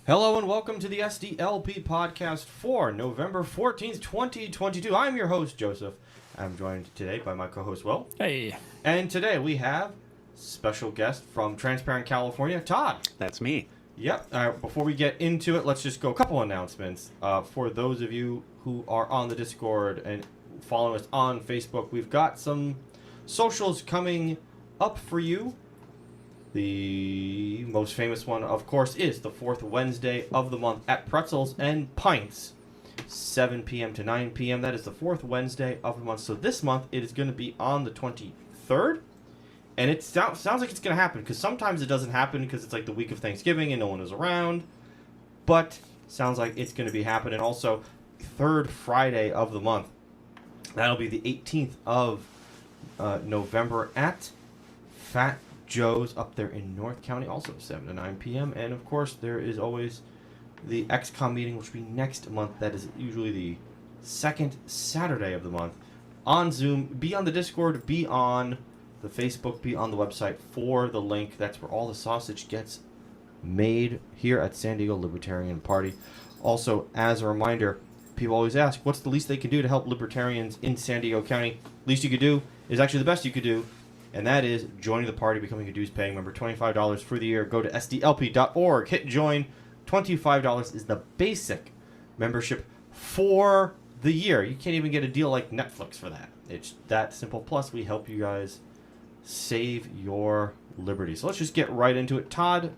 Hello and welcome to the SDLP podcast for November 14th, 2022. I'm your host, Joseph. I'm joined today by my co-host, Will. Hey. And today we have special guest from Transparent, California, Todd. That's me. Yep. Before we get into it, let's just go a couple announcements. For those of you who are on the Discord and following us on Facebook, we've got some socials coming up for you. The most famous one, of course, is the fourth Wednesday of the month at Pretzels and Pints, 7 p.m. to 9 p.m. That is the fourth Wednesday of the month. So this month, it is going to be on the 23rd. And it sounds like it's going to happen, because sometimes it doesn't happen because it's like the week of Thanksgiving and no one is around. But sounds like it's going to be happening. Also, third Friday of the month, that'll be the 18th of November at Fat Joe's up there in North County, also 7 to 9 p.m. And, of course, there is always the XCOM meeting, which will be next month. That is usually the second Saturday of the month on Zoom. Be on the Discord, be on the Facebook, be on the website for the link. That's where all the sausage gets made here at San Diego Libertarian Party. Also, as a reminder, people always ask, what's the least they can do to help libertarians in San Diego County? Least you could do is actually the best you could do. And that is joining the party, becoming a dues-paying member. $25 for the year. Go to sdlp.org, hit join. $25 is the basic membership for the year. You can't even get a deal like Netflix for that. It's that simple. Plus, we help you guys save your liberty. So let's just get right into it. Todd,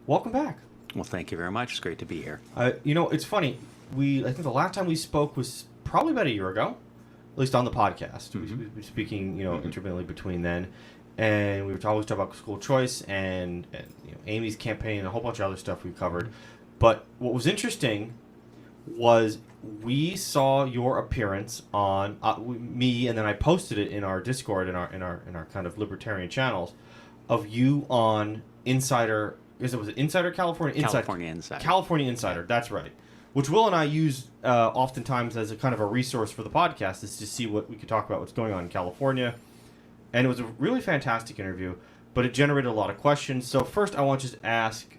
welcome back. Well, thank you very much. It's great to be here. It's funny. I think the last time we spoke was probably about a year ago. At least on the podcast. Mm-hmm. We were speaking, intermittently between then. And we were always talking about school choice and Amy's campaign and a whole bunch of other stuff we covered. But what was interesting was we saw your appearance on me, and then I posted it in our Discord, in our kind of libertarian channels, of you on Insider. Was it Insider California? California Insider. California Insider. That's right. Which Will and I use oftentimes as a kind of a resource for the podcast, is to see what we could talk about, what's going on in California. And it was a really fantastic interview, but it generated a lot of questions. So first I want to just ask,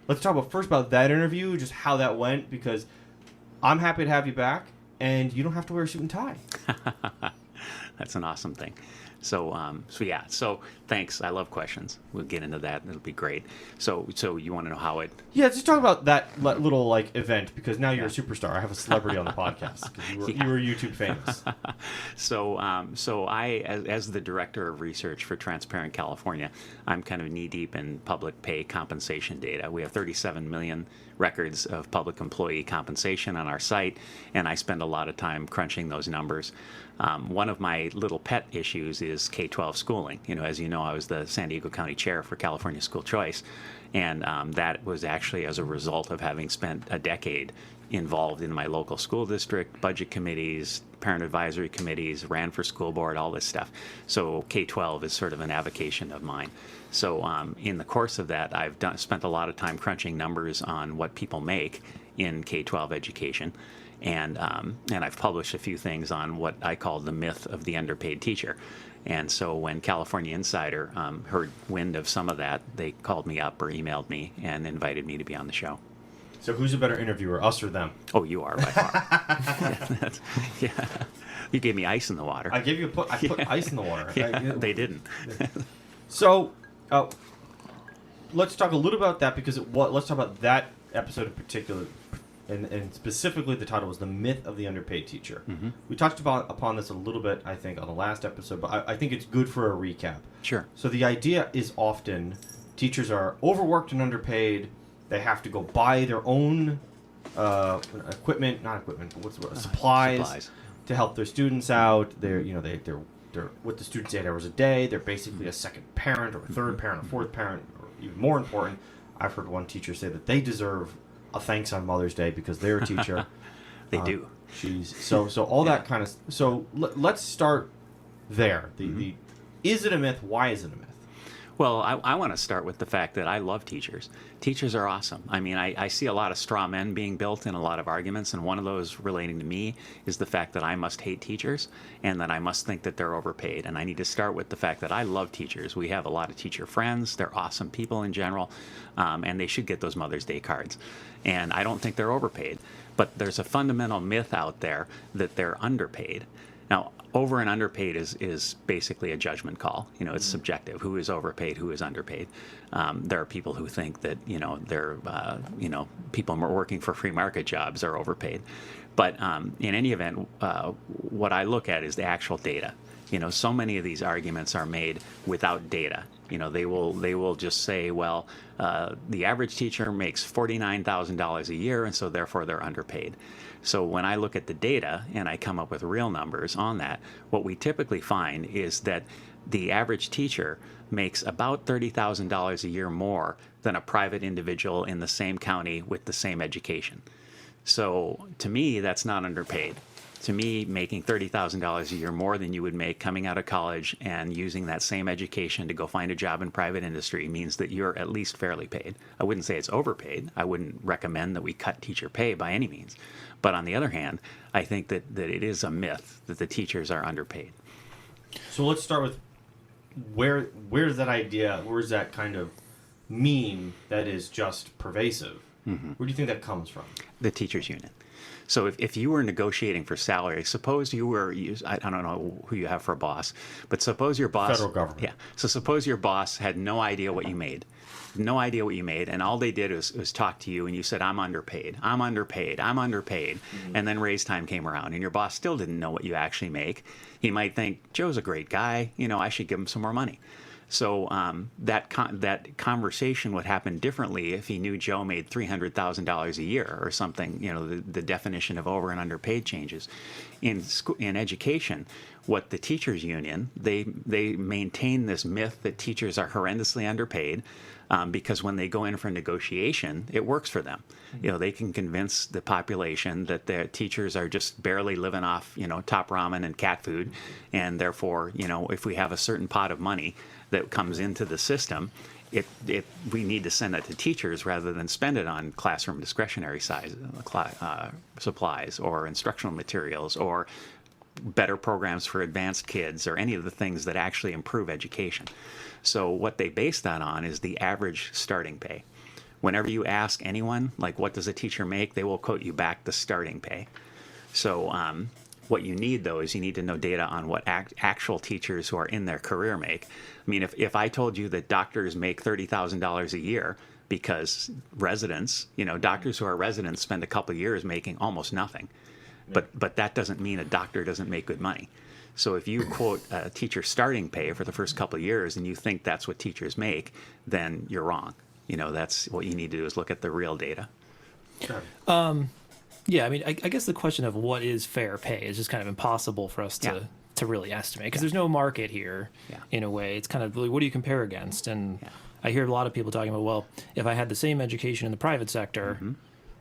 let's talk about that interview, just how that went, because I'm happy to have you back, and you don't have to wear a suit and tie. That's an awesome thing. So thanks. I love questions. We'll get into that. It'll be great. So you want to know how it? Yeah, just talk about that little event, because now you're a superstar. I have a celebrity on the podcast. You were YouTube famous. So I, as the director of research for Transparent California, I'm kind of knee deep in public pay compensation data. We have 37 million records of public employee compensation on our site, and I spend a lot of time crunching those numbers. One of my little pet issues is K-12 schooling. As you know, I was the San Diego County Chair for California School Choice, and that was actually as a result of having spent a decade involved in my local school district, budget committees, parent advisory committees, ran for school board, all this stuff. So K-12 is sort of an avocation of mine. So in the course of that, I've spent a lot of time crunching numbers on what people make in K-12 education. And I've published a few things on what I call the myth of the underpaid teacher. And so when California Insider heard wind of some of that, they called me up or emailed me and invited me to be on the show. So who's a better interviewer, us or them? Oh, you are by far. Yeah. You gave me ice in the water. I put ice in the water. Yeah, they didn't. So let's talk a little about that, because let's talk about that episode in particular. And specifically, the title was The Myth of the Underpaid Teacher. Mm-hmm. We touched upon this a little bit, I think, on the last episode, but I think it's good for a recap. Sure. So the idea is often teachers are overworked and underpaid. They have to go buy their own supplies to help their students out. They're with the students 8 hours a day. They're basically a second parent or a third parent, a fourth parent, or even more important. I've heard one teacher say that they deserve a thanks on Mother's Day because they're a teacher. They do. So all that kind of. So let's start there. Is it a myth? Why is it a myth? Well, I want to start with the fact that I love teachers. Teachers are awesome. I mean, I see a lot of straw men being built in a lot of arguments, and one of those relating to me is the fact that I must hate teachers and that I must think that they're overpaid. And I need to start with the fact that I love teachers. We have a lot of teacher friends. They're awesome people in general, and they should get those Mother's Day cards. And I don't think they're overpaid. But there's a fundamental myth out there that they're underpaid. Now, over and underpaid is basically a judgment call. You know, it's subjective. Who is overpaid? Who is underpaid? There are people who think that people working for free market jobs are overpaid. But in any event, what I look at is the actual data. You know, so many of these arguments are made without data. You know, they will just say, well, the average teacher makes $49,000 a year, and so therefore they're underpaid. So when I look at the data and I come up with real numbers on that, what we typically find is that the average teacher makes about $30,000 a year more than a private individual in the same county with the same education. So to me, that's not underpaid. To me, making $30,000 a year more than you would make coming out of college and using that same education to go find a job in private industry means that you're at least fairly paid. I wouldn't say it's overpaid. I wouldn't recommend that we cut teacher pay by any means. But on the other hand, I think that it is a myth that the teachers are underpaid. So let's start with where's that kind of meme that is just pervasive? Mm-hmm. Where do you think that comes from? The teachers union. So if you were negotiating for salary, suppose you were, I don't know who you have for a boss, but suppose your boss... Federal government. Yeah. So suppose your boss had no idea what you made. No idea what you made, and all they did was talk to you, and you said, I'm underpaid, mm-hmm. And then raise time came around, and your boss still didn't know what you actually make. He might think, Joe's a great guy, I should give him some more money. So that conversation would happen differently if he knew Joe made $300,000 a year or something. The definition of over and underpaid changes. In education, what the teachers union, they maintain this myth that teachers are horrendously underpaid. Because when they go in for negotiation, it works for them. They can convince the population that their teachers are just barely living off, top ramen and cat food. And therefore, if we have a certain pot of money that comes into the system, we need to send that to teachers rather than spend it on classroom discretionary supplies or instructional materials or better programs for advanced kids or any of the things that actually improve education. So what they base that on is the average starting pay. Whenever you ask anyone, like, what does a teacher make, they will quote you back the starting pay. So what you need, though, is you need to know data on what actual teachers who are in their career make. I mean, if I told you that doctors make $30,000 a year because residents, doctors who are residents spend a couple of years making almost nothing. But that doesn't mean a doctor doesn't make good money. So if you quote a teacher starting pay for the first couple of years and you think that's what teachers make, then you're wrong. That's what you need to do is look at the real data. Sure. Yeah, I mean, I guess the question of what is fair pay is just kind of impossible for us to really estimate because there's no market here in a way. It's kind of, what do you compare against? And I hear a lot of people talking about, well, if I had the same education in the private sector, mm-hmm.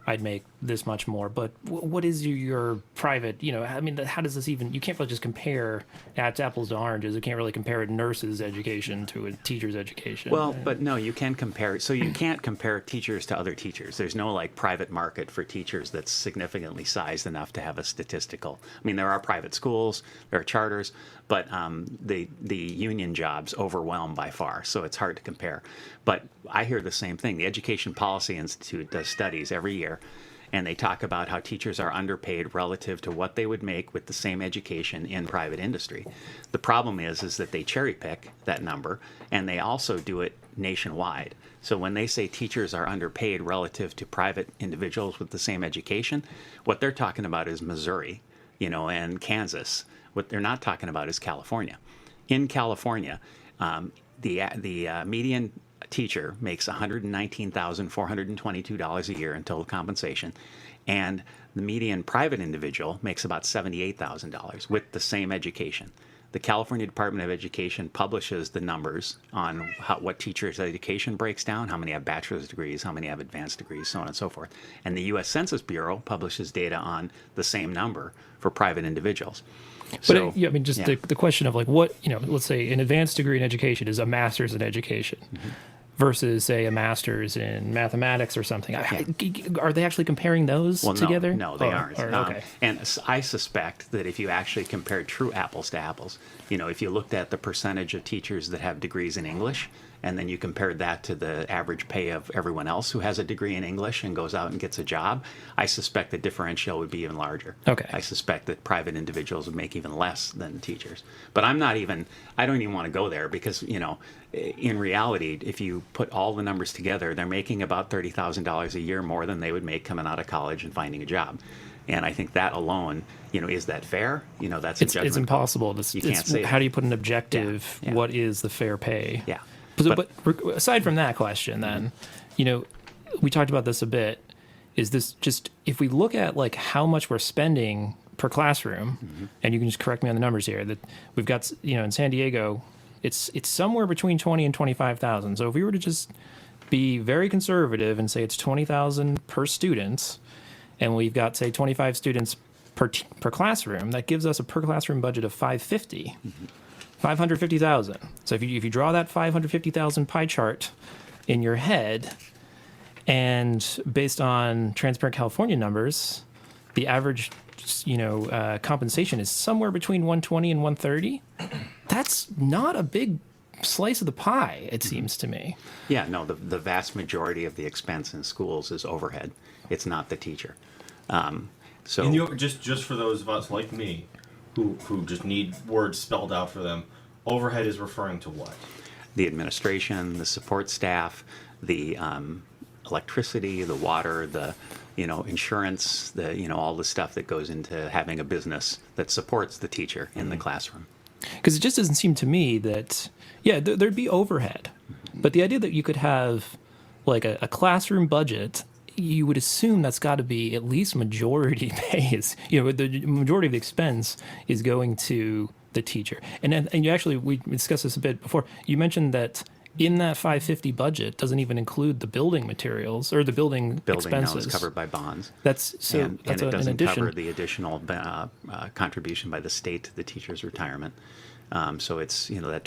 I'd make this much more. But what is your private, I mean, how does this even, you can't really just compare apples to oranges. You can't really compare a nurse's education to a teacher's education. Well, but no, you can compare. So you can't compare teachers to other teachers. There's no private market for teachers that's significantly sized enough to have a statistical. I mean, there are private schools, there are charters, but the union jobs overwhelm by far. So it's hard to compare. But I hear the same thing. The Education Policy Institute does studies every year, and they talk about how teachers are underpaid relative to what they would make with the same education in private industry. The problem is that they cherry pick that number, and they also do it nationwide. So when they say teachers are underpaid relative to private individuals with the same education, what they're talking about is Missouri, and Kansas. What they're not talking about is California. In California, the median teacher makes $119,422 a year in total compensation, and the median private individual makes about $78,000 with the same education. The California Department of Education publishes the numbers on what teachers' education breaks down, how many have bachelor's degrees, how many have advanced degrees, so on and so forth. And the U.S. Census Bureau publishes data on the same number for private individuals. But I mean, just the question of like what, let's say an advanced degree in education is a master's in education versus, say, a master's in mathematics or something. Are they actually comparing those together? No, they aren't. Okay. And I suspect that if you actually compared true apples to apples, if you looked at the percentage of teachers that have degrees in English, and then you compared that to the average pay of everyone else who has a degree in English and goes out and gets a job, I suspect the differential would be even larger. Okay. I suspect that private individuals would make even less than teachers. But I don't even want to go there because, in reality, if you put all the numbers together, they're making about $30,000 a year more than they would make coming out of college and finding a job. And I think that alone, is that fair? That's a judgment. It's impossible. You can't say how do you put an objective? Yeah. What is the fair pay? Yeah. But aside from that question, then, we talked about this a bit. Is this just if we look at like how much we're spending per classroom, and you can just correct me on the numbers here, that we've got, in San Diego, it's somewhere between 20 and 25,000. So if we were to just be very conservative and say it's 20,000 per student, and we've got, say, 25 students per classroom, that gives us a per classroom budget of 550. 550,000. So if you draw that 550,000 pie chart in your head, and based on Transparent California numbers, the average, compensation is somewhere between 120 and 130. That's not a big slice of the pie, it seems to me. Yeah, no, the vast majority of the expense in schools is overhead. It's not the teacher. So and just for those of us like me who just need words spelled out for them, overhead is referring to what? The administration, the support staff, the electricity, the water, the insurance, the all the stuff that goes into having a business that supports the teacher in the classroom. Because it just doesn't seem to me that, there'd be overhead. But the idea that you could have like a classroom budget, you would assume that's got to be at least majority pays. The majority of the expense is going to the teacher. And you actually, we discussed this a bit before. You mentioned that in that 550 budget doesn't even include the building materials or the building expenses. Now is covered by bonds. That's and it doesn't addition. cover the additional contribution by the state to the teacher's retirement. So it's that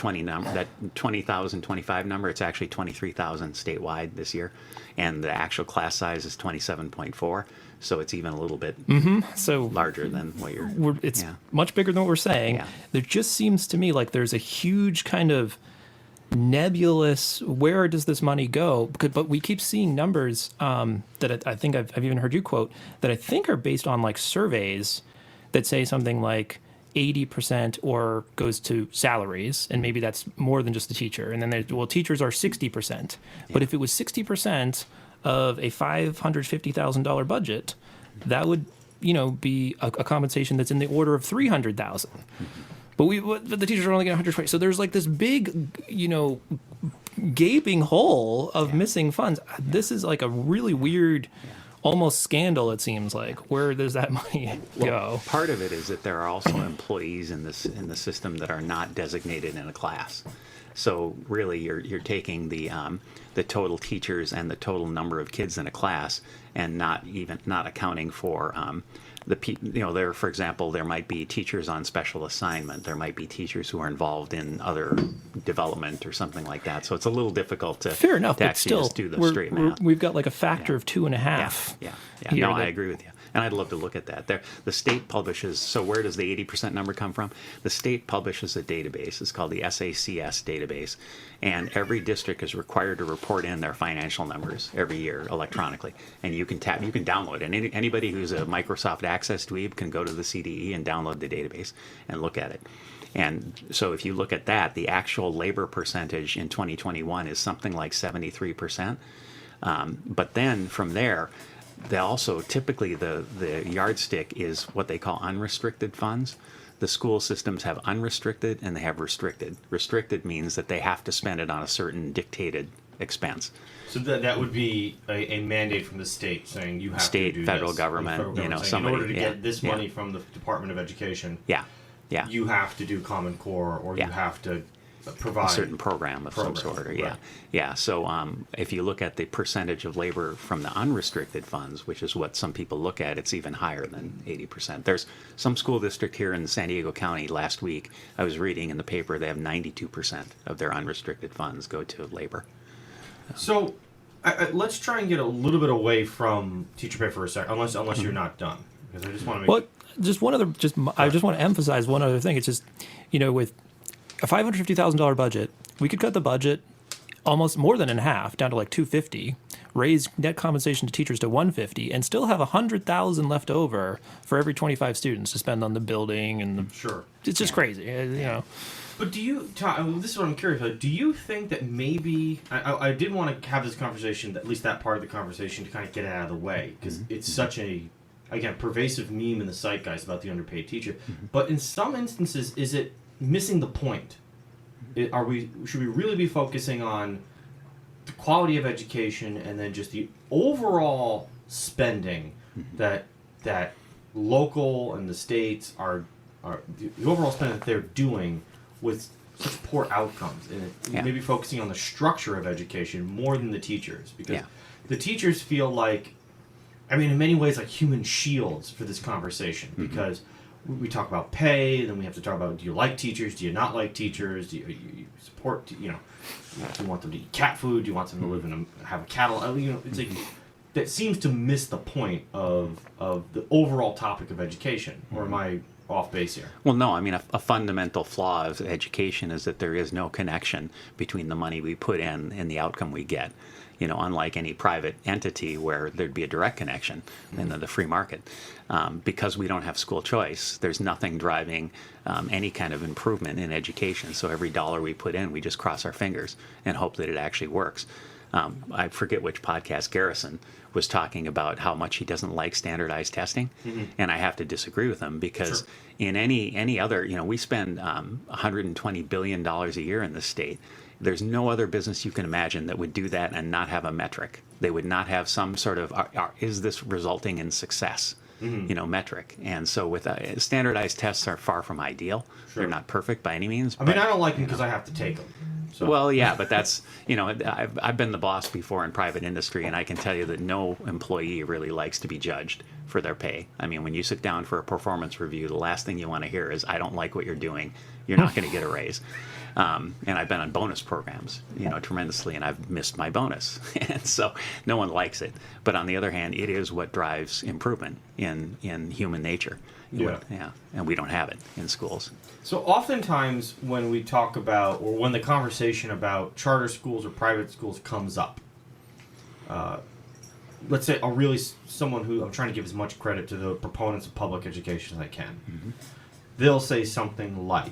20,000, 25 number. It's actually 23,000 statewide this year, and the actual class size is 27.4. So it's even a little bit larger than what you're. It's much bigger than what we're saying. Yeah. There just seems to me like there's a huge kind of nebulous. Where does this money go? But we keep seeing numbers that I think I've even heard you quote that I think are based on like surveys that say something like 80% or goes to salaries, and maybe that's more than just the teacher. And then teachers are 60%. But if it was 60% of a $550,000 budget, that would, be a compensation that's in the order of $300,000. But the teachers are only getting 120. So there's like this big, gaping hole of missing funds. This is like a really weird. Almost scandal, it seems like. Where does that money go? Part of it is that there are also employees in the system that are not designated in a class. So really, you're taking the total teachers and the total number of kids in a class, and not accounting for there, for example, there might be teachers on special assignment. There might be teachers who are involved in other development or something like that. So it's a little difficult to fair enough, to but actually still, just do the straight math. We've got like a factor of 2.5. Yeah. No, I agree with you. And I'd love to look at that. The state publishes, so where does the 80% number come from? The state publishes a database. It's called the SACS database. And every district is required to report in their financial numbers every year electronically. And you can download it. And anybody who's a Microsoft Access dweeb can go to the CDE and download the database and look at it. And so if you look at that, the actual labor percentage in 2021 is something like 73%. But then from there, they also typically the yardstick is what they call unrestricted funds. The school systems have unrestricted and they have restricted. Restricted means that they have to spend it on a certain dictated expense. So that would be a mandate from the state saying you have to do this. Federal government, somebody in order to get this money from the Department of Education. Yeah. You have to do Common Core, or you have to provide a certain program of some sort. Or, yeah, right. yeah. So if you look at the percentage of labor from the unrestricted funds, which is what some people look at, it's even higher than 80%. There's some school district here in San Diego County last week, I was reading in the paper, they have 92% of their unrestricted funds go to labor. So let's try and get a little bit away from teacher pay for a second, unless you're not done, because I just want to make. Well, just one other. I just want to emphasize one other thing. It's just, with a $550,000 budget, we could cut the budget almost more than in half, down to like $250, raise net compensation to teachers to $150, and still have $100,000 left over for every 25 students to spend on the building and the. Sure. It's just crazy, But do you, Tom, this is what I'm curious about, do you think that maybe, I did want to have this conversation, at least that part of the conversation, to kind of get it out of the way, because it's such a, again, pervasive meme in the zeitgeist about the underpaid teacher, but in some instances, is it missing the point? Should we really be focusing on the quality of education and then just the overall spending that local and the states are the overall spending that they're doing with such poor outcomes, and maybe focusing on the structure of education more than the teachers, because the teachers feel like, in many ways, like human shields for this conversation, because we talk about pay, then we have to talk about, do you like teachers, do you not like teachers, do you support, do you want them to eat cat food, do you want them to live in have a cattle, it's like, that seems to miss the point of the overall topic of education, or am I off base here? Well, no, a fundamental flaw of education is that there is no connection between the money we put in and the outcome we get. Unlike any private entity where there'd be a direct connection in the free market. Because we don't have school choice, there's nothing driving any kind of improvement in education. So every dollar we put in, we just cross our fingers and hope that it actually works. I forget which podcast Garrison was talking about how much he doesn't like standardized testing, and I have to disagree with him, because in any other, we spend $120 billion a year in this state. There's no other business you can imagine that would do that and not have a metric. They would not have some sort of, is this resulting in success, metric. And so with standardized tests are far from ideal. Sure. They're not perfect by any means. I don't like them because I have to take them. So. Well, yeah, but that's, I've been the boss before in private industry, and I can tell you that no employee really likes to be judged for their pay. When you sit down for a performance review, the last thing you want to hear is, I don't like what you're doing. You're not going to get a raise. And I've been on bonus programs, tremendously, and I've missed my bonus. And so no one likes it. But on the other hand, it is what drives improvement in human nature. Yeah. And we don't have it in schools. So oftentimes when we talk about, or when the conversation about charter schools or private schools comes up, let's say someone who, I'm trying to give as much credit to the proponents of public education as I can, they'll say something like,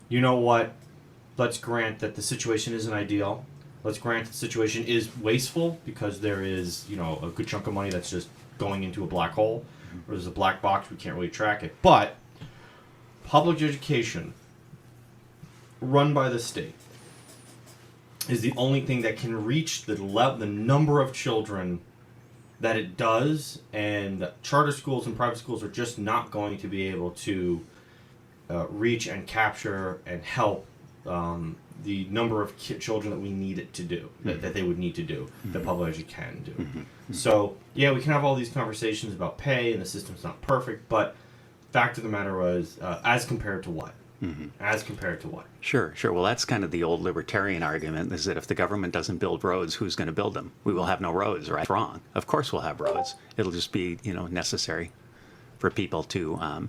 you know what, let's grant that the situation isn't ideal. Let's grant that the situation is wasteful because there is, a good chunk of money that's just going into a black hole, or there's a black box, we can't really track it. But public education run by the state is the only thing that can reach the number of children that it does, and charter schools and private schools are just not going to be able to reach and capture and help the number of children that we need it to do, that they would need to do, that public education can do. So, yeah, we can have all these conversations about pay, and the system's not perfect, but fact of the matter was, as compared to what? As compared to what? Sure. Well, that's kind of the old libertarian argument, is that if the government doesn't build roads, who's going to build them? We will have no roads, right? That's wrong. Of course we'll have roads. It'll just be, necessary for people to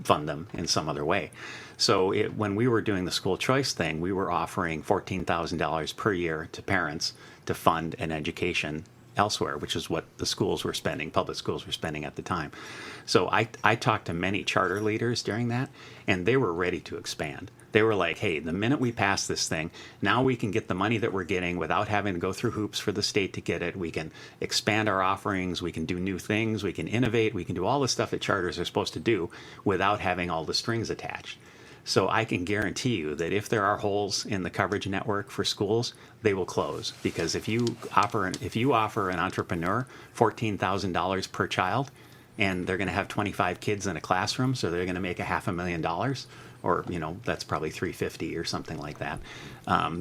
fund them in some other way. So when we were doing the school choice thing, we were offering $14,000 per year to parents to fund an education elsewhere, which is what the schools were spending, public schools were spending at the time. So I talked to many charter leaders during that, and they were ready to expand. They were like, hey, the minute we pass this thing, now we can get the money that we're getting without having to go through hoops for the state to get it. We can expand our offerings. We can do new things. We can innovate. We can do all the stuff that charters are supposed to do without having all the strings attached. So I can guarantee you that if there are holes in the coverage network for schools, they will close. Because if you offer an entrepreneur $14,000 per child, and they're going to have 25 kids in a classroom, so they're going to make $500,000, or that's probably $350 or something like that.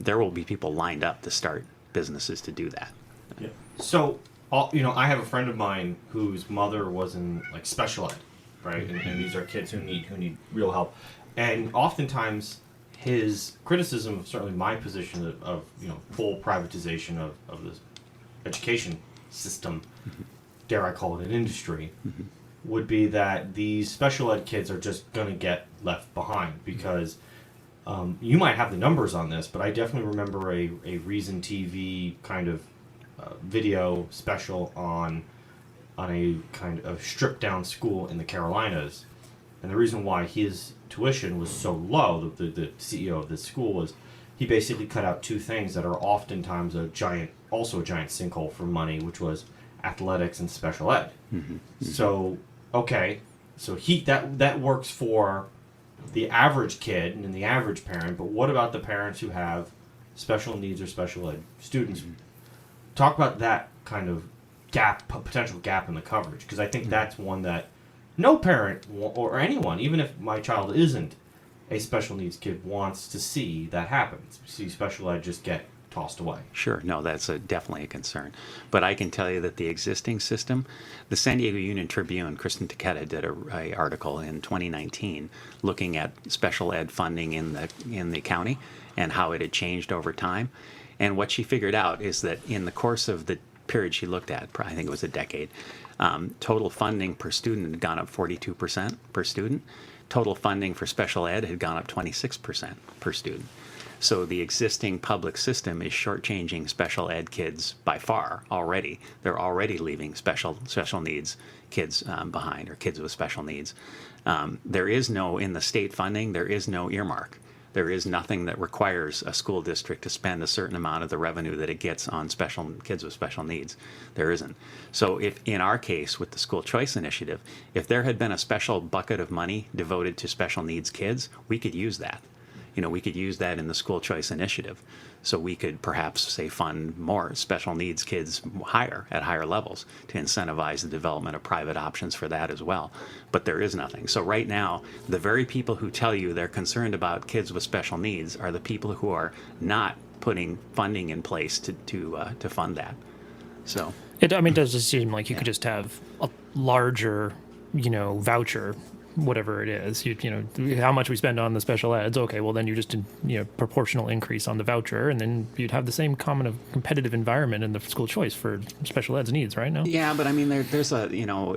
There will be people lined up to start businesses to do that. Yeah. So, I have a friend of mine whose mother was in like special ed, right? And these are kids who need real help, and oftentimes his criticism of certainly my position of full privatization of this education system, dare I call it an industry, would be that these special ed kids are just going to get left behind because you might have the numbers on this, but I definitely remember a Reason TV kind of video special on a kind of stripped down school in the Carolinas, and the reason why his tuition was so low, the CEO of this school, was he basically cut out two things that are oftentimes a giant sinkhole for money, which was athletics and special ed. So that works for the average kid and the average parent, but what about the parents who have special needs or special ed students? Talk about that kind of potential gap in the coverage, because I think that's one that no parent or anyone, even if my child isn't a special needs kid, wants to see that happen. See special ed just get tossed away. Sure, no, that's definitely a concern. But I can tell you that the existing system, the San Diego Union Tribune, Kristen Taketa did a article in 2019 looking at special ed funding in the county and how it had changed over time. And what she figured out is that in the course of the period she looked at, I think it was a decade, total funding per student had gone up 42% per student. Total funding for special ed had gone up 26% per student. So the existing public system is shortchanging special ed kids by far already. They're already leaving special needs kids behind, or kids with special needs. There is no, in the state funding, there is no earmark. There is nothing that requires a school district to spend a certain amount of the revenue that it gets on kids with special needs. There isn't. So if, in our case with the school choice initiative, if there had been a special bucket of money devoted to special needs kids, we could use that. We could use that in the school choice initiative. So we could perhaps, say, fund more special needs kids at higher levels to incentivize the development of private options for that as well. But there is nothing. So right now, the very people who tell you they're concerned about kids with special needs are the people who are not putting funding in place to fund that. So it does just seem like you could just have a larger, voucher, whatever it is, how much we spend on the special eds. Okay, well then you just proportional increase on the voucher, and then you'd have the same common of competitive environment in the school choice for special eds needs, right? now. Yeah, but I mean, there's a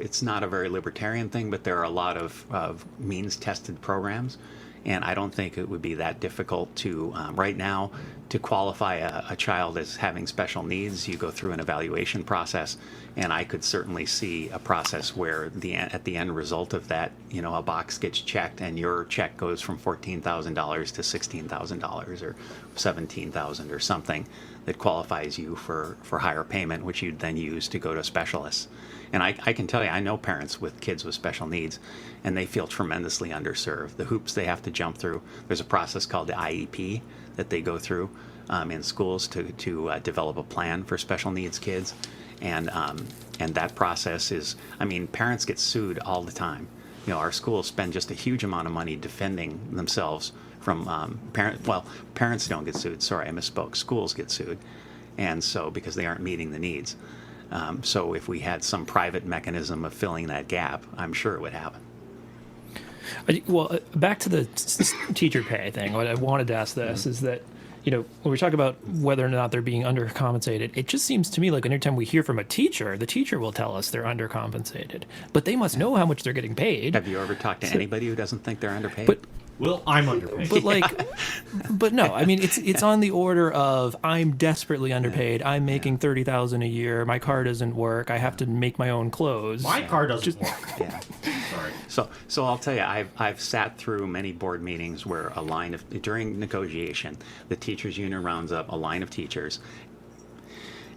it's not a very libertarian thing, but there are a lot of means tested programs. And I don't think it would be that difficult to, right now, to qualify a child as having special needs. You go through an evaluation process, and I could certainly see a process where at the end result of that, a box gets checked, and your check goes from $14,000 to $16,000 or $17,000 or something that qualifies you for higher payment, which you'd then use to go to specialists. And I can tell you, I know parents with kids with special needs, and they feel tremendously underserved. The hoops they have to jump through. There's a process called the IEP that they go through in schools to develop a plan for special needs kids. And that process is, parents get sued all the time. Our schools spend just a huge amount of money defending themselves from parents don't get sued. Sorry, I misspoke. Schools get sued. And so, because they aren't meeting the needs. So if we had some private mechanism of filling that gap, I'm sure it would happen. Well, back to the teacher pay thing, what I wanted to ask this is that, when we talk about whether or not they're being undercompensated, it just seems to me like anytime we hear from a teacher, the teacher will tell us they're undercompensated. But they must know how much they're getting paid. Have you ever talked to anybody who doesn't think they're underpaid? Well, I'm underpaid. But but no, it's on the order of I'm desperately underpaid. I'm making $30,000 a year. My car doesn't work. I have to make my own clothes. My car doesn't work. Yeah. Sorry. So I'll tell you, I've sat through many board meetings where during negotiation, the teachers union rounds up a line of teachers,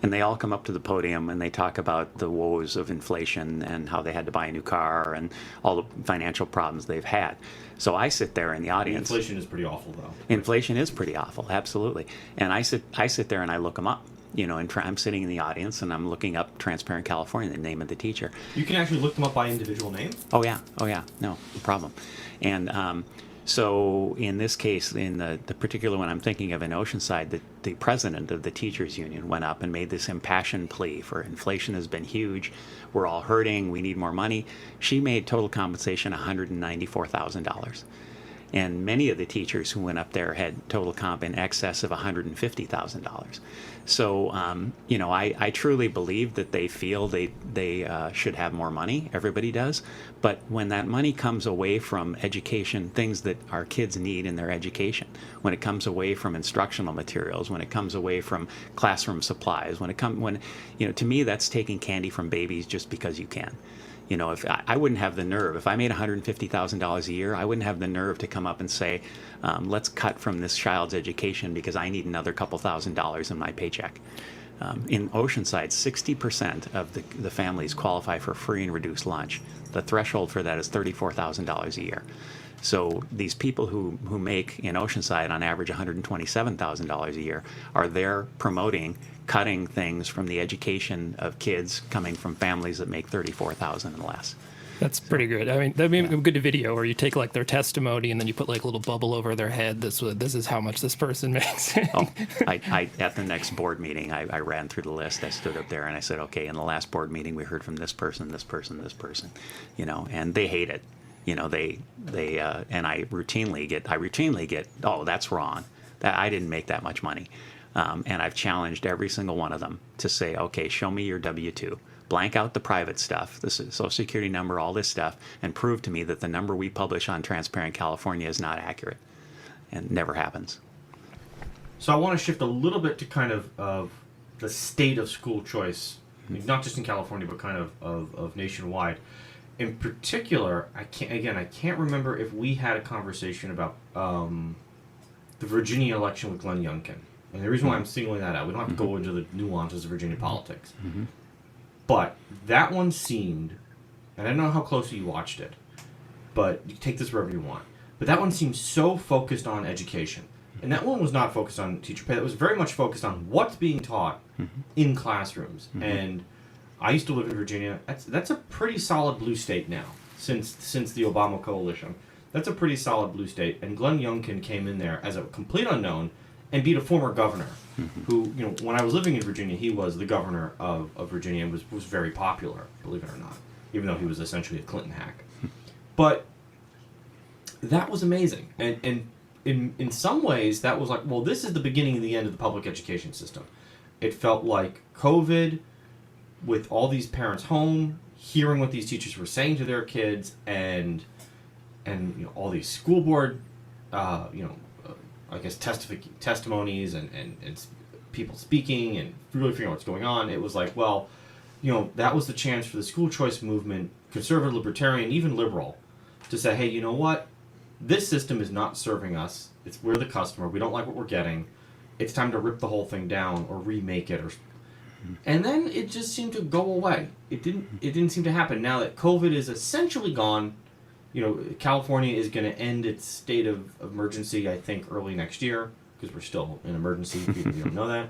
and they all come up to the podium and they talk about the woes of inflation and how they had to buy a new car and all the financial problems they've had. So I sit there in the audience. Inflation is pretty awful, though. Inflation is pretty awful, absolutely. And I sit there and I look them up. And I'm sitting in the audience and I'm looking up Transparent California, the name of the teacher. You can actually look them up by individual name? Oh yeah, no problem. And So in this case, in the particular one I'm thinking of in Oceanside, the president of the teachers union went up and made this impassioned plea for inflation has been huge. We're all hurting. We need more money. She made total compensation $194,000. And many of the teachers who went up there had total comp in excess of $150,000. So, I truly believe that they feel they should have more money. Everybody does. But when that money comes away from education, things that our kids need in their education, when it comes away from instructional materials, when it comes away from classroom supplies, to me, that's taking candy from babies just because you can. If I wouldn't have the nerve, if I made $150,000 a year, I wouldn't have the nerve to come up and say, let's cut from this child's education because I need another couple $1,000s in my paycheck. In Oceanside, 60% of the families qualify for free and reduced lunch. The threshold for that is $34,000 a year. So these people who make in Oceanside on average $127,000 a year are there promoting cutting things from the education of kids coming from families that make $34,000 and less. That's pretty good. I mean, that'd be a good video where you take like their testimony and then you put like a little bubble over their head. This is how much this person makes. I at the next board meeting, I ran through the list. I stood up there and I said, okay, in the last board meeting, we heard from this person, this person, this person, and they hate it. And I routinely get, oh, that's wrong. That I didn't make that much money. And I've challenged every single one of them to say, okay, show me your W-2. Blank out the private stuff, the Social Security number, all this stuff, and prove to me that the number we publish on Transparent California is not accurate. And it never happens. So I want to shift a little bit to kind of the state of school choice, not just in California, but kind of nationwide. In particular, I can't remember if we had a conversation about the Virginia election with Glenn Youngkin. And the reason why I'm singling that out, we don't have to go into the nuances of Virginia politics. Mm-hmm. But that one seemed, and I don't know how closely you watched it, but you take this wherever you want, but that one seemed so focused on education. And that one was not focused on teacher pay. It was very much focused on what's being taught in classrooms. Mm-hmm. And I used to live in Virginia. That's a pretty solid blue state now, since the Obama coalition. That's a pretty solid blue state. And Glenn Youngkin came in there as a complete unknown and beat a former governor who, when I was living in Virginia, he was the governor of Virginia and was very popular, believe it or not, even though he was essentially a Clinton hack. But that was amazing. And in some ways, that was like, well, this is the beginning and the end of the public education system. It felt like COVID, with all these parents home, hearing what these teachers were saying to their kids, and all these school board, I guess testimonies and people speaking and really figuring out what's going on. It was like, well, that was the chance for the school choice movement, conservative, libertarian, even liberal, to say, hey, you know what? This system is not serving us. We're the customer. We don't like what we're getting. It's time to rip the whole thing down or remake it. And then it just seemed to go away. It didn't seem to happen. Now that COVID is essentially gone, California is going to end its state of emergency, I think, early next year, because we're still in emergency. People don't know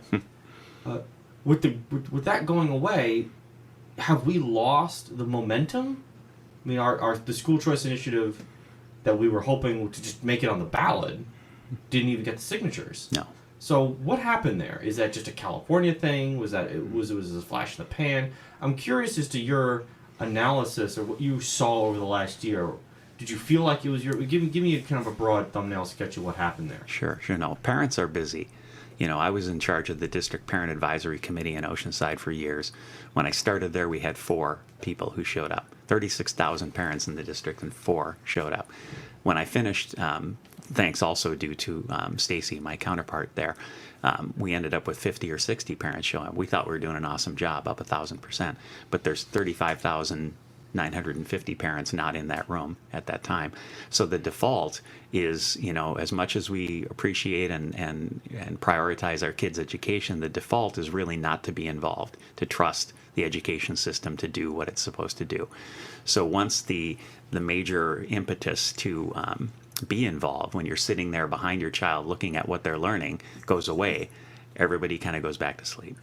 that. With that going away, have we lost the momentum? I mean, the school choice initiative that we were hoping to just make it on the ballot didn't even get the signatures. No. So what happened there? Is that just a California thing? Was it a flash in the pan? I'm curious as to your analysis or what you saw over the last year. Did you feel like it was give me a kind of a broad thumbnail sketch of what happened there? Sure. No, parents are busy. I was in charge of the district parent advisory committee in Oceanside for years. When I started there, we had 4 people who showed up. 36,000 parents in the district, and 4 showed up. When I finished, thanks also due to Stacy, my counterpart there, we ended up with 50 or 60 parents showing up. We thought we were doing an awesome job, up 1,000%. But there's 35,950 parents not in that room at that time. So the default is, as much as we appreciate and prioritize our kids' education, the default is really not to be involved, to trust the education system to do what it's supposed to do. So once the major impetus to be involved, when you're sitting there behind your child looking at what they're learning, goes away, everybody kind of goes back to sleep.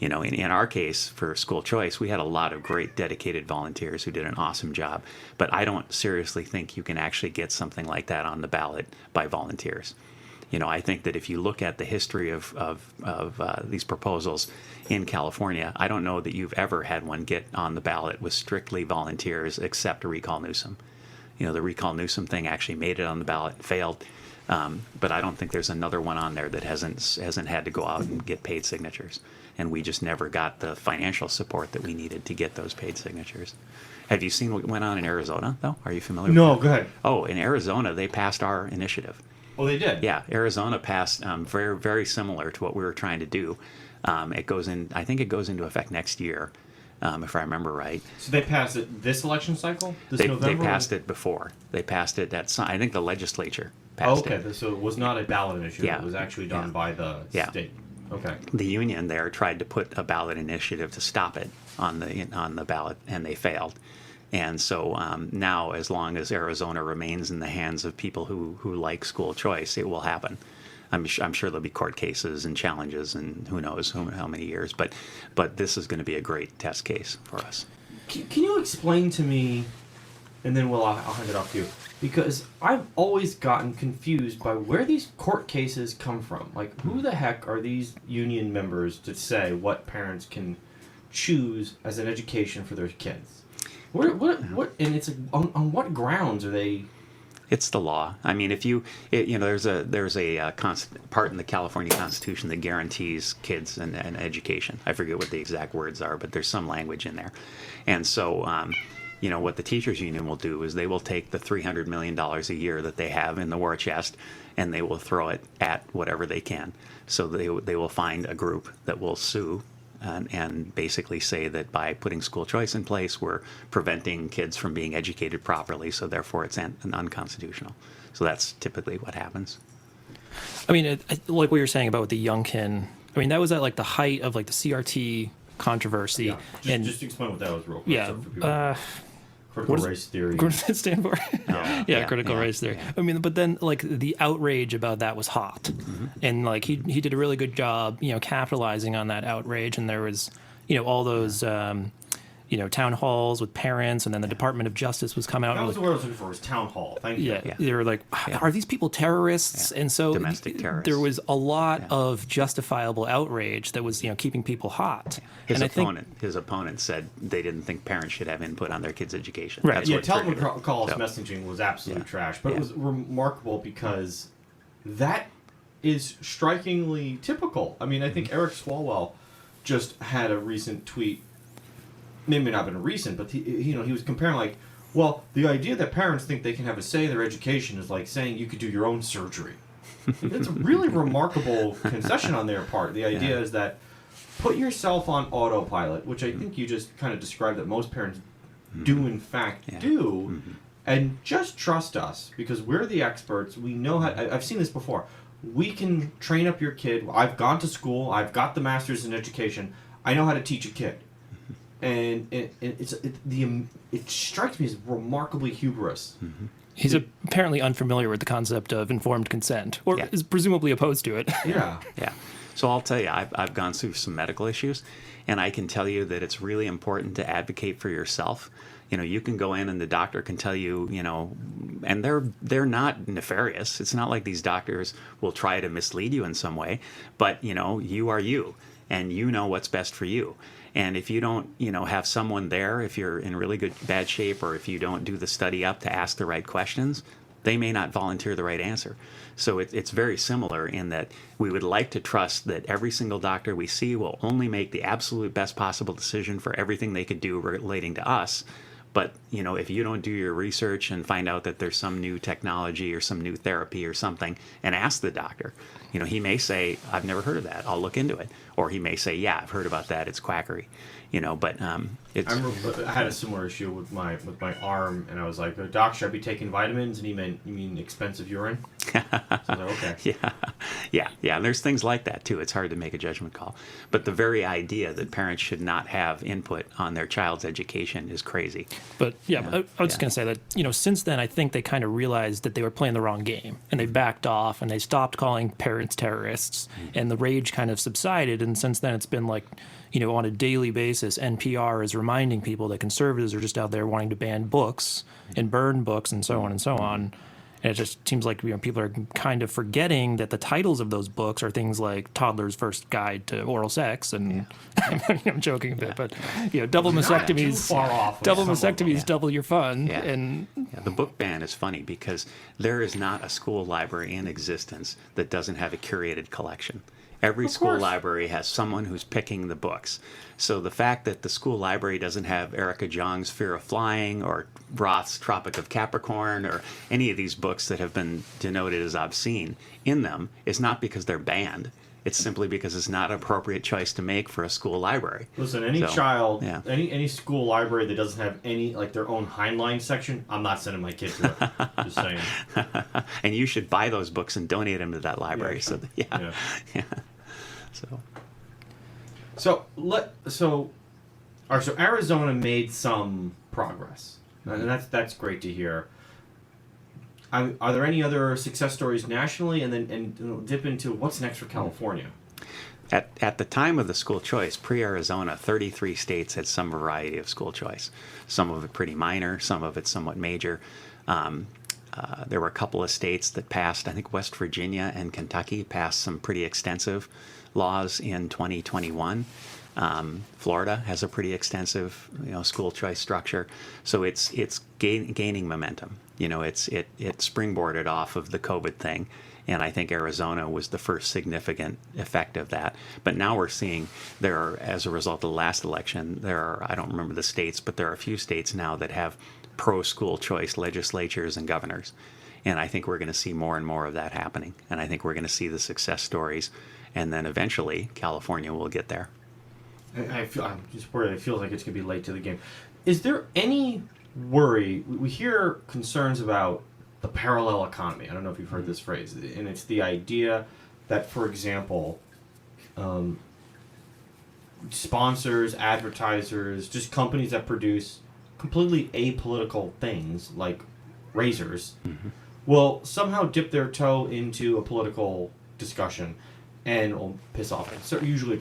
In our case for school choice, we had a lot of great dedicated volunteers who did an awesome job. But I don't seriously think you can actually get something like that on the ballot by volunteers. I think that if you look at the history of these proposals in California, I don't know that you've ever had one get on the ballot with strictly volunteers except Recall Newsom. The Recall Newsom thing actually made it on the ballot, failed. But I don't think there's another one on there that hasn't had to go out and get paid signatures. And we just never got the financial support that we needed to get those paid signatures. Have you seen what went on in Arizona, though? Are you familiar No, with that? go ahead. Oh, in Arizona, they passed our initiative. Oh, they did? Yeah, Arizona passed very, very similar to what we were trying to do. I think it goes into effect next year, if I remember right. So they passed it this election cycle? They November? passed it before. They passed it I think the legislature passed it. Okay, so it was not a ballot initiative. Yeah. It was actually done by the state. Okay. The union there tried to put a ballot initiative to stop it on the ballot, and they failed. And so now, as long as Arizona remains in the hands of people who like school choice, it will happen. I'm sure there'll be court cases and challenges, and who knows how many years. But this is going to be a great test case for us. Can you explain to me, and then I'll hand it off to you, because I've always gotten confused by where these court cases come from. Like, who the heck are these union members to say what parents can choose as an education for their kids? What? And it's on what grounds are they? It's the law. I mean, there's a part in the California Constitution that guarantees kids an education. I forget what the exact words are, but there's some language in there. And so, what the teachers union will do is they will take the $300 million a year that they have in the war chest, and they will throw it at whatever they can. So they will find a group that will sue and basically say that by putting school choice in place, we're preventing kids from being educated properly, so therefore it's unconstitutional. So that's typically what happens. I mean, like what you're saying about with the Youngkin, I mean, that was at like the height of like the CRT controversy. Yeah. And just explain what that was real quick. yeah, So for people. Critical race theory. What does it stand for? Critical race theory. Yeah. I mean, but then like the outrage about that was hot, and like he did a really good job, capitalizing on that outrage. And there was, all those, town halls with parents, and then the Department of Justice was coming out. That was the word I was looking for. Was town hall. Thank you. Yeah, they were like, are these people terrorists? And so Domestic terrorists. there was a lot of justifiable outrage that was, keeping people hot. His And opponent said they didn't think parents should have input on their kids' education. Right. That's Yeah, what Telephone triggered it. calls So, messaging was absolute trash, but Yeah. it was remarkable because that is strikingly typical. I mean, I think Eric Swalwell just had a recent tweet. Maybe not been recent, but he was comparing like, well, the idea that parents think they can have a say in their education is like saying you could do your own surgery. It's a really remarkable concession on their part. The idea is that put yourself on autopilot, which I think you just kind of described that most parents do in fact do, and just trust us because we're the experts. We know how. I've seen this before. We can train up your kid. I've gone to school. I've got the master's in education. I know how to teach a kid. And it strikes me as remarkably hubris. he's apparently unfamiliar with the concept of informed consent, or is presumably opposed to it. Yeah. Yeah. So I'll tell you, I've gone through some medical issues, and I can tell you that it's really important to advocate for yourself. You can go in and the doctor can tell you, and they're not nefarious. It's not like these doctors will try to mislead you in some way, but you are you, and you know what's best for you. And if you don't, have someone there, if you're in really bad shape, or if you don't do the study up to ask the right questions, they may not volunteer the right answer. So it's very similar in that we would like to trust that every single doctor we see will only make the absolute best possible decision for everything they could do relating to us. But, if you don't do your research and find out that there's some new technology or some new therapy or something and ask the doctor, he may say, I've never heard of that. I'll look into it. Or he may say, yeah, I've heard about that. It's quackery. But it's... I remember I had a similar issue with my arm, and I was like, Doc, should I be taking vitamins? And he meant, you mean expensive urine? So I was like, okay. Yeah. And there's things like that, too. It's hard to make a judgment call. But the very idea that parents should not have input on their child's education is crazy. But I was just going to say that, since then, I think they kind of realized that they were playing the wrong game, and they backed off, and they stopped calling parents it's terrorists. And the rage kind of subsided, and since then it's been like, on a daily basis, NPR is reminding people that conservatives are just out there wanting to ban books and burn books and so on and so on. And it just seems like people are kind of forgetting that the titles of those books are things like Toddler's First Guide to Oral Sex, and I'm joking a bit, but double mastectomies, double your fun. Yeah. And the book ban is funny because there is not a school library in existence that doesn't have a curated collection. Every school library has someone who's picking the books. So the fact that the school library doesn't have Erica Jong's Fear of Flying or Roth's Tropic of Capricorn or any of these books that have been denoted as obscene in them is not because they're banned. It's simply because it's not an appropriate choice to make for a school library. Listen, any child, any school library that doesn't have any, like, their own Heinlein section, I'm not sending my kid to it. Just saying. And you should buy those books and donate them to that library. Yeah, sure. So Arizona made some progress, and that's great to hear. Are there any other success stories nationally, and then dip into what's next for California? At the time of the school choice, pre-Arizona, 33 states had some variety of school choice. Some of it pretty minor, some of it somewhat major. There were a couple of states that passed, I think West Virginia and Kentucky passed some pretty extensive laws in 2021. Florida has a pretty extensive, school choice structure. So it's gaining momentum. It springboarded off of the COVID thing. And I think Arizona was the first significant effect of that. But now we're seeing as a result of the last election, I don't remember the states, but there are a few states now that have pro-school choice legislatures and governors. And I think we're going to see more and more of that happening. And I think we're going to see the success stories. And then eventually, California will get there. I'm just worried. It feels like it's going to be late to the game. Is there any worry? We hear concerns about the parallel economy. I don't know if you've heard this phrase. And it's the idea that, for example, sponsors, advertisers, just companies that produce completely apolitical things like razors will somehow dip their toe into a political discussion and will piss off. So they usually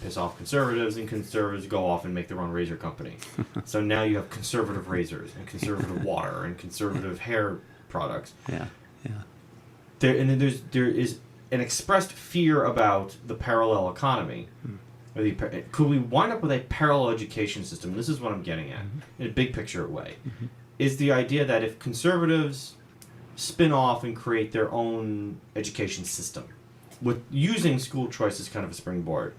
piss off conservatives, and conservatives go off and make their own razor company. So now you have conservative razors and conservative water and conservative hair products. Yeah. There is an expressed fear about the parallel economy. Could we wind up with a parallel education system? This is what I'm getting at in a big picture way. Is the idea that if conservatives spin off and create their own education system, with using school choice as kind of a springboard,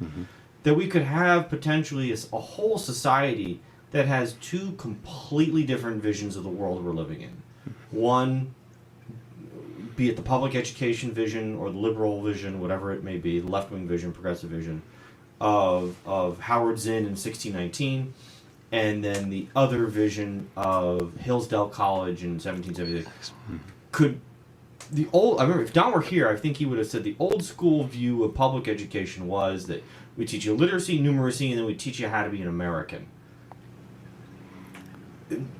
that we could have potentially a whole society that has two completely different visions of the world we're living in. One, be it the public education vision or the liberal vision, whatever it may be, the left-wing vision, progressive vision, of Howard Zinn in 1619, and then the other vision of Hillsdale College in 1776. I remember if Don were here, I think he would have said the old school view of public education was that we teach you literacy, numeracy, and then we teach you how to be an American.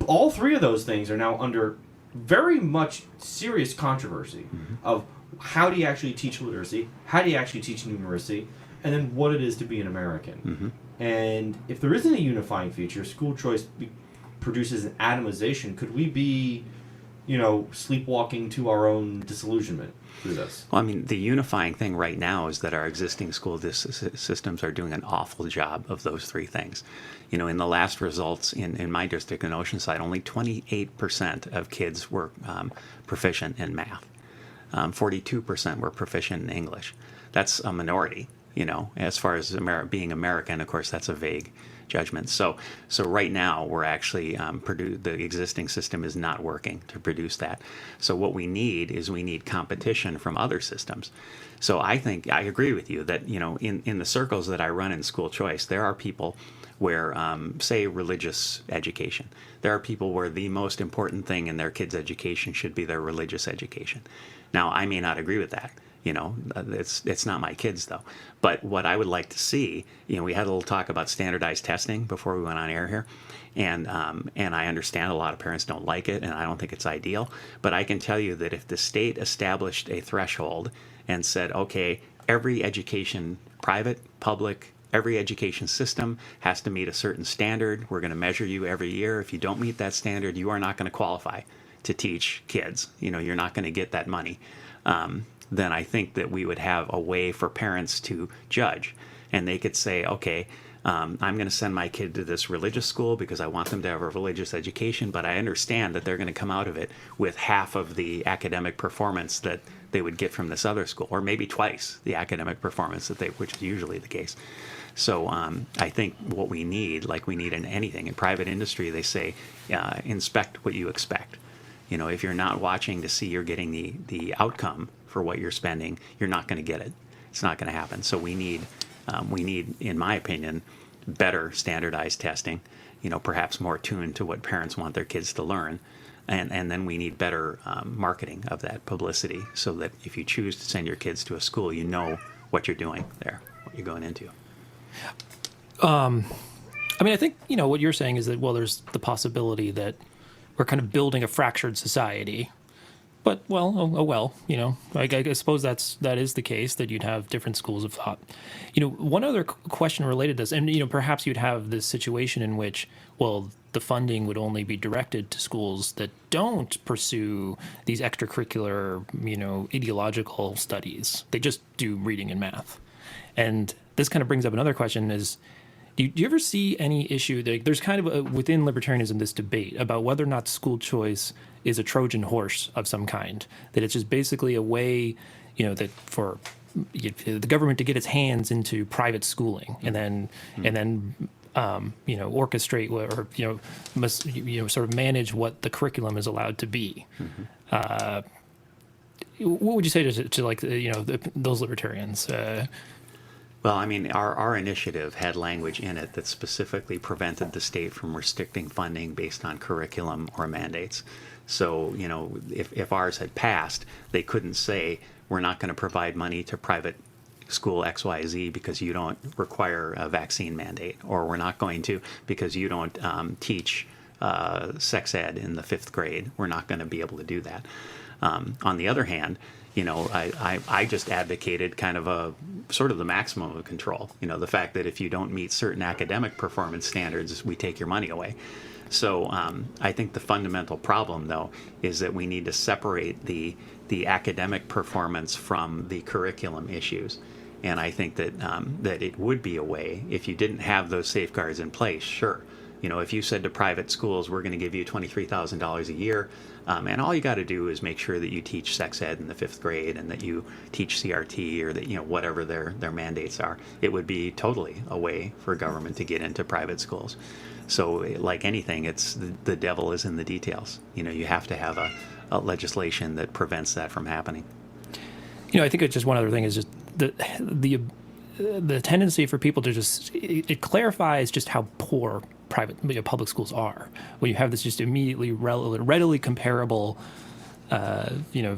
All three of those things are now under very much serious controversy of how do you actually teach literacy, how do you actually teach numeracy, and then what it is to be an American. And if there isn't a unifying feature, school choice produces an atomization. Could we be sleepwalking to our own disillusionment through this? Well, I mean, the unifying thing right now is that our existing school systems are doing an awful job of those three things. In the last results in my district in Oceanside, only 28% of kids were proficient in math. 42% were proficient in English. That's a minority, as far as being American. Of course, that's a vague judgment. So right now we're actually the existing system is not working to produce that. So what we need competition from other systems. So I think I agree with you that in the circles that I run in school choice, there are people where say religious education. There are people where the most important thing in their kids' education should be their religious education. Now I may not agree with that. It's not my kids though. But what I would like to see, we had a little talk about standardized testing before we went on air here, and I understand a lot of parents don't like it, and I don't think it's ideal. But I can tell you that if the state established a threshold and said, okay, every education, private, public, every education system has to meet a certain standard. We're going to measure you every year. If you don't meet that standard, you are not going to qualify to teach kids. You're not going to get that money. Then I think that we would have a way for parents to judge. And they could say, okay, I'm going to send my kid to this religious school because I want them to have a religious education, but I understand that they're going to come out of it with half of the academic performance that they would get from this other school, or maybe twice the academic performance which is usually the case. So I think what we need, like we need in anything, in private industry, they say, inspect what you expect. If you're not watching to see you're getting the outcome for what you're spending, you're not going to get it. It's not going to happen. So we need, in my opinion, better standardized testing, perhaps more tuned to what parents want their kids to learn. And then we need better marketing of that publicity so that if you choose to send your kids to a school, you know what you're doing there, what you're going into. I think, what you're saying is that, well, there's the possibility that we're kind of building a fractured society. But, I suppose that is the case, that you'd have different schools of thought. One other question related to this, and, perhaps you'd have this situation in which, well, the funding would only be directed to schools that don't pursue these extracurricular, ideological studies. They just do reading and math. And this kind of brings up another question is, do you ever see any issue? There's kind of within libertarianism this debate about whether or not school choice is a Trojan horse of some kind, that it's just basically a way, that for the government to get its hands into private schooling and then orchestrate or must sort of manage what the curriculum is allowed to be. What would you say to those libertarians? Well, our initiative had language in it that specifically prevented the state from restricting funding based on curriculum or mandates. So, if ours had passed, they couldn't say, we're not going to provide money to private school XYZ because you don't require a vaccine mandate, or we're not going to because you don't teach sex ed in the 5th grade. We're not going to be able to do that. On the other hand, I just advocated kind of a sort of the maximum of control. The fact that if you don't meet certain academic performance standards, we take your money away. So I think the fundamental problem, though, is that we need to separate the academic performance from the curriculum issues. And I think that that it would be a way, if you didn't have those safeguards in place, sure. If you said to private schools, we're going to give you $23,000 a year, and all you got to do is make sure that you teach sex ed in the 5th grade and that you teach CRT or that, whatever their mandates are, it would be totally a way for government to get into private schools. So like anything, it's the devil is in the details. You have to have a legislation that prevents that from happening. I think it's just one other thing is just the tendency for people to it clarifies just how poor public schools are when you have this just immediately readily comparable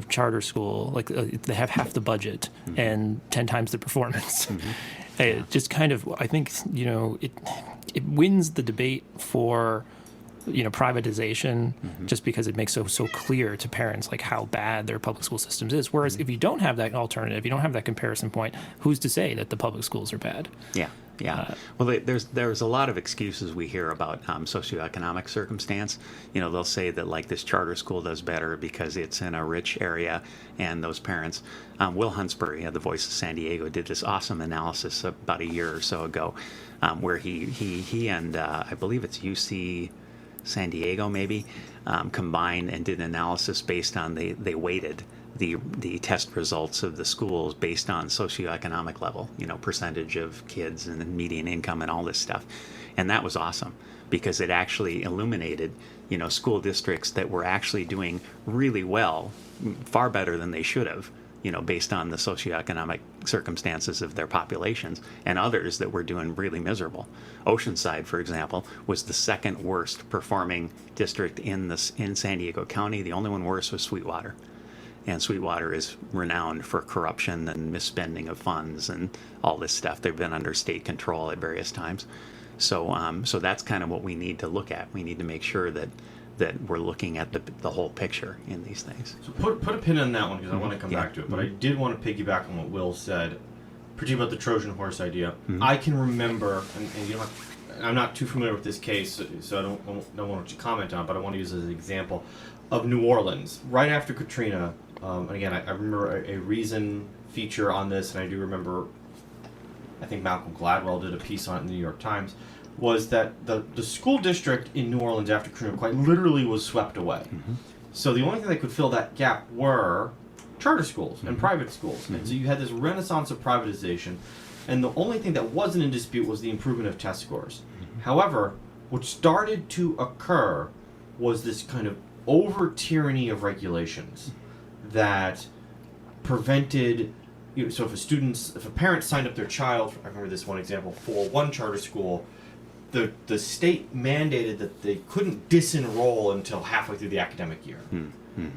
charter school, like they have half the budget and 10 times the performance. It just kind of, I think, it wins the debate for privatization just because it makes so clear to parents like how bad their public school systems is. Whereas if you don't have that alternative, you don't have that comparison point, who's to say that the public schools are bad? Yeah. Well, there's a lot of excuses we hear about socioeconomic circumstance. They'll say that like this charter school does better because it's in a rich area, and those parents. Will Huntsbury, the Voice of San Diego, did this awesome analysis about a year or so ago, where he and I believe it's UC San Diego maybe combined and did an analysis based on they weighted the test results of the schools based on socioeconomic level, percentage of kids and median income and all this stuff. And that was awesome because it actually illuminated, school districts that were actually doing really well, far better than they should have, based on the socioeconomic circumstances of their populations, and others that were doing really miserable. Oceanside, for example, was the second worst performing district in San Diego County. The only one worse was Sweetwater. And Sweetwater is renowned for corruption and misspending of funds and all this stuff. They've been under state control at various times. So that's kind of what we need to look at. We need to make sure that that we're looking at the whole picture in these things. So put a pin on that one because I want to come back to it. But I did want to piggyback on what Will said, particularly about the Trojan horse idea. I can remember, and you know, I'm not too familiar with this case, so I don't want to comment on it, but I want to use it as an example of New Orleans right after Katrina. And again, I remember a Reason feature on this, and I do remember, I think Malcolm Gladwell did a piece on it in the New York Times, was that the school district in New Orleans after Katrina quite literally was swept away. So the only thing that could fill that gap were charter schools and private schools. And so you had this renaissance of privatization, and the only thing that wasn't in dispute was the improvement of test scores. However, what started to occur was this kind of over-tyranny of regulations that prevented, you know, so if a parent signed up their child, I remember this one example, for one charter school, the state mandated that they couldn't disenroll until halfway through the academic year.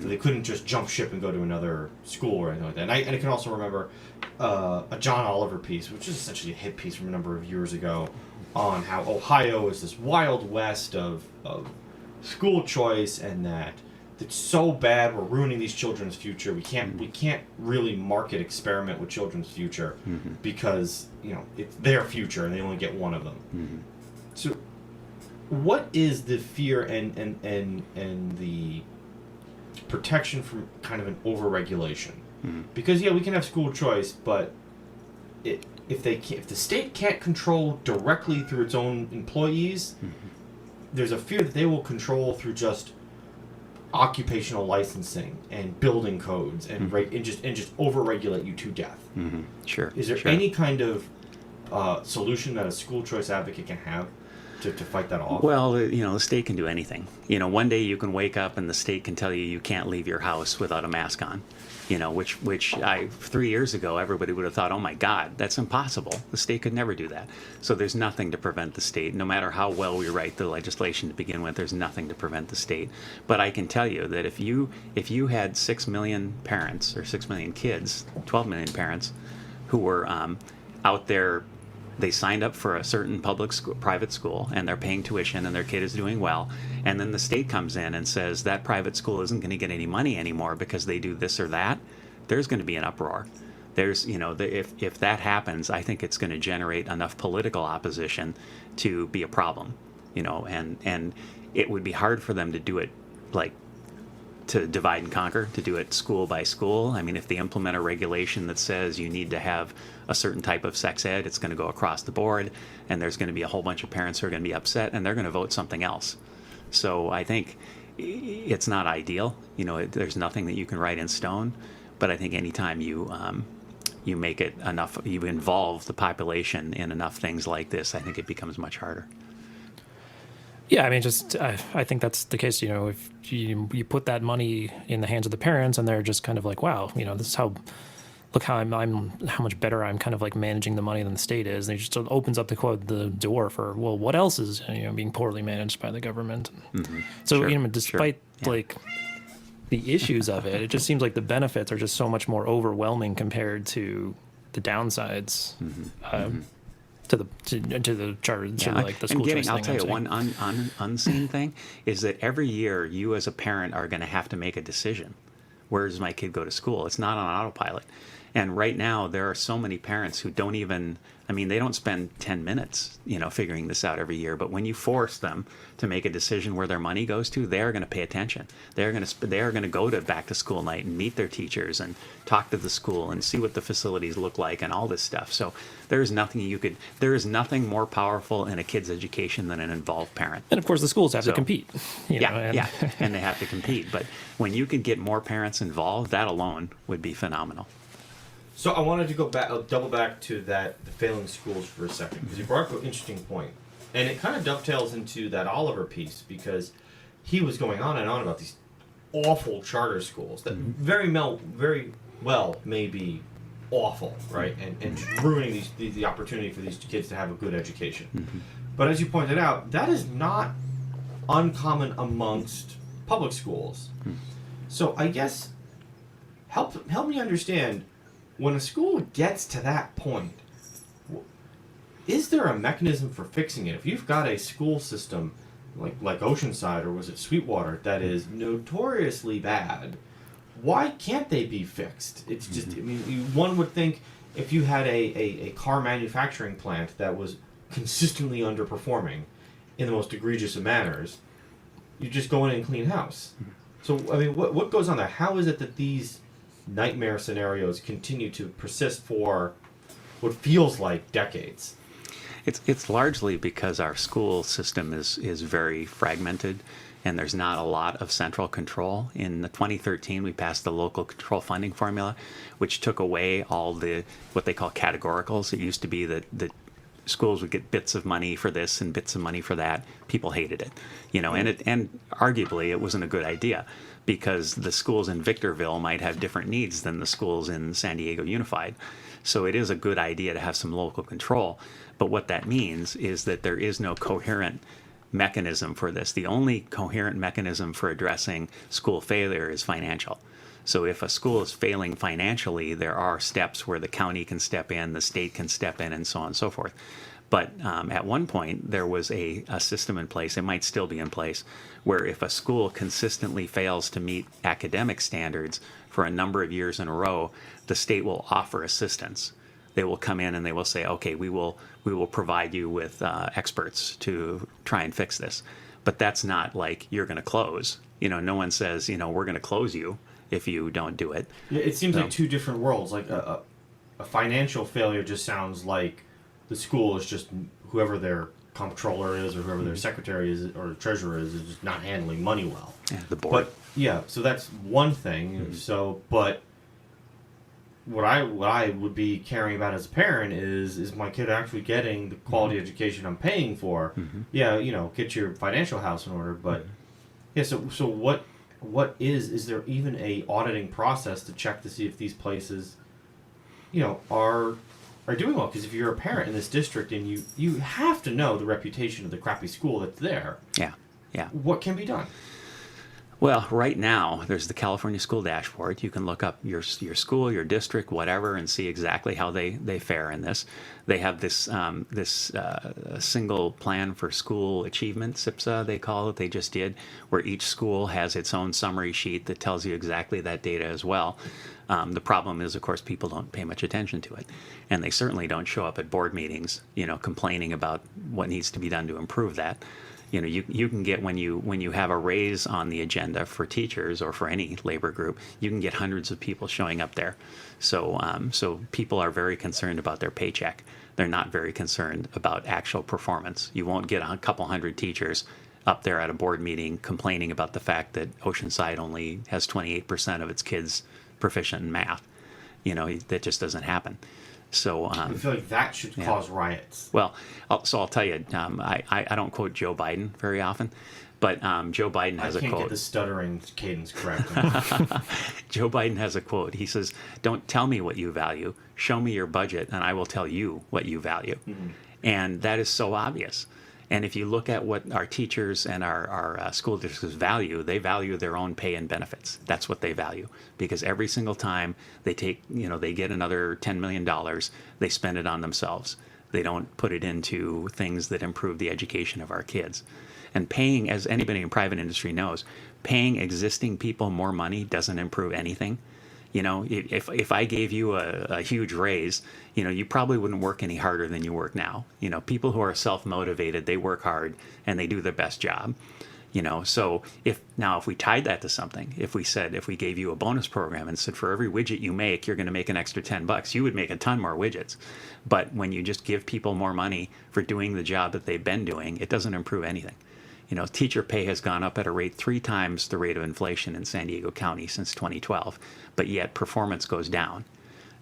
So they couldn't just jump ship and go to another school or anything like that. And I can also remember a John Oliver piece, which is essentially a hit piece from a number of years ago, on how Ohio is this wild west of school choice, and that it's so bad we're ruining these children's future. We can't really market experiment with children's future because, you know, it's their future and they only get one of them. So what is the fear and the protection from kind of an overregulation? Because we can have school choice, but if the state can't control directly through its own employees, there's a fear that they will control through just occupational licensing and building codes and just overregulate you to death. Sure. Is there any kind of solution that a school choice advocate can have to fight that off? Well, you know, the state can do anything. You know, one day you can wake up and the state can tell you can't leave your house without a mask on. You know, which 3 years ago, everybody would have thought, oh my God, that's impossible. The state could never do that. So there's nothing to prevent the state. No matter how well we write the legislation to begin with, there's nothing to prevent the state. But I can tell you that if you had 6 million parents or 6 million kids, 12 million parents who were out there, they signed up for a certain private school, and they're paying tuition, and their kid is doing well, and then the state comes in and says that private school isn't going to get any money anymore because they do this or that, there's going to be an uproar. There's, you know, if that happens, I think it's going to generate enough political opposition to be a problem, you know, and it would be hard for them to do it like to divide and conquer, to do it school by school. I mean, if they implement a regulation that says you need to have a certain type of sex ed, it's going to go across the board, and there's going to be a whole bunch of parents who are going to be upset, and they're going to vote something else. So I think it's not ideal. You know, there's nothing that you can write in stone, but I think anytime you make it enough, you involve the population in enough things like this, I think it becomes much harder. Yeah, I mean, I think that's the case. You know, if you put that money in the hands of the parents, and they're just kind of like, wow, you know, this is look how how much better I'm kind of like managing the money than the state is. And it just opens up the door for, well, what else is, you know, being poorly managed by the government. So Sure, you know, despite like the issues of it, it just seems like the benefits are just so much more overwhelming compared to the downsides. To the charter, to like the school choice thing. I'll tell you, one unseen thing is that every year you as a parent are going to have to make a decision. Where does my kid go to school? It's not on autopilot. And right now there are so many parents who don't even, I mean, they don't spend 10 minutes, you know, figuring this out every year. But when you force them to make a decision where their money goes to, they're going to pay attention. They are going to go to back to school night and meet their teachers and talk to the school and see what the facilities look like and all this stuff. So there is nothing more powerful in a kid's education than an involved parent. And of course the schools have to compete. You know, and they have to compete. But when you could get more parents involved, that alone would be phenomenal. So I wanted to double back to the failing schools for a second, because you brought up an interesting point. And it kind of dovetails into that Oliver piece, because he was going on and on about these awful charter schools that very well may be awful, right? And just ruining the opportunity for these kids to have a good education. But as you pointed out, that is not uncommon amongst public schools. So I guess help me understand, when a school gets to that point, is there a mechanism for fixing it? If you've got a school system like Oceanside, or was it Sweetwater, that is notoriously bad, why can't they be fixed? It's just, I mean, one would think if you had a car manufacturing plant that was consistently underperforming in the most egregious of manners, you just go in and clean house. So, I mean, what goes on there? How is it that these nightmare scenarios continue to persist for what feels like decades? It's largely because our school system is very fragmented, and there's not a lot of central control. In 2013, we passed the local control funding formula, which took away all the what they call categoricals. It used to be that schools would get bits of money for this and bits of money for that. People hated it, and arguably it wasn't a good idea, because the schools in Victorville might have different needs than the schools in San Diego Unified. So it is a good idea to have some local control. But what that means is that there is no coherent mechanism for this. The only coherent mechanism for addressing school failure is financial. So if a school is failing financially, there are steps where the county can step in, the state can step in, and so on and so forth. But at one point, there was a system in place, it might still be in place, where if a school consistently fails to meet academic standards for a number of years in a row, the state will offer assistance. They will come in and they will say, okay, we will provide you with experts to try and fix this. But that's not like you're going to close. No one says, we're going to close you if you don't do it. Yeah, it seems like two different worlds. Like a financial failure just sounds like the school is just whoever their comptroller is or whoever their secretary is or treasurer is just not handling money well. Yeah, the board. But yeah, so that's one thing. So, but what I would be caring about as a parent is my kid actually getting the quality education I'm paying for? Yeah, get your financial house in order. But yeah, so what is there even a auditing process to check to see if these places, are doing well? Because if you're a parent in this district and you have to know the reputation of the crappy school that's there. Yeah. What can be done? Well, right now, there's the California School Dashboard. You can look up your school, your district, whatever, and see exactly how they fare in this. They have this single plan for school achievement, SIPSA, they call it, they just did, where each school has its own summary sheet that tells you exactly that data as well. The problem is, of course, people don't pay much attention to it. And they certainly don't show up at board meetings, complaining about what needs to be done to improve that. You can get, when you have a raise on the agenda for teachers or for any labor group, you can get hundreds of people showing up there. So people are very concerned about their paycheck. They're not very concerned about actual performance. You won't get a couple hundred teachers up there at a board meeting complaining about the fact that Oceanside only has 28% of its kids proficient in math. That just doesn't happen. So I feel like that should cause riots. Well, I'll tell you, I don't quote Joe Biden very often, but Joe Biden has a quote. I can't get the stuttering cadence correct. Joe Biden has a quote. He says, "Don't tell me what you value. Show me your budget, and I will tell you what you value." And that is so obvious. And if you look at what our teachers and our school districts value, they value their own pay and benefits. That's what they value. Because every single time they they get another $10 million, they spend it on themselves. They don't put it into things that improve the education of our kids. And paying, as anybody in private industry knows, paying existing people more money doesn't improve anything. If I gave you a huge raise, you probably wouldn't work any harder than you work now. People who are self-motivated, they work hard and they do their best job. So if we tied that to something, if we gave you a bonus program and said for every widget you make, you're going to make an extra $10, you would make a ton more widgets. But when you just give people more money for doing the job that they've been doing, it doesn't improve anything. Teacher pay has gone up at a rate 3 times the rate of inflation in San Diego County since 2012, but yet performance goes down.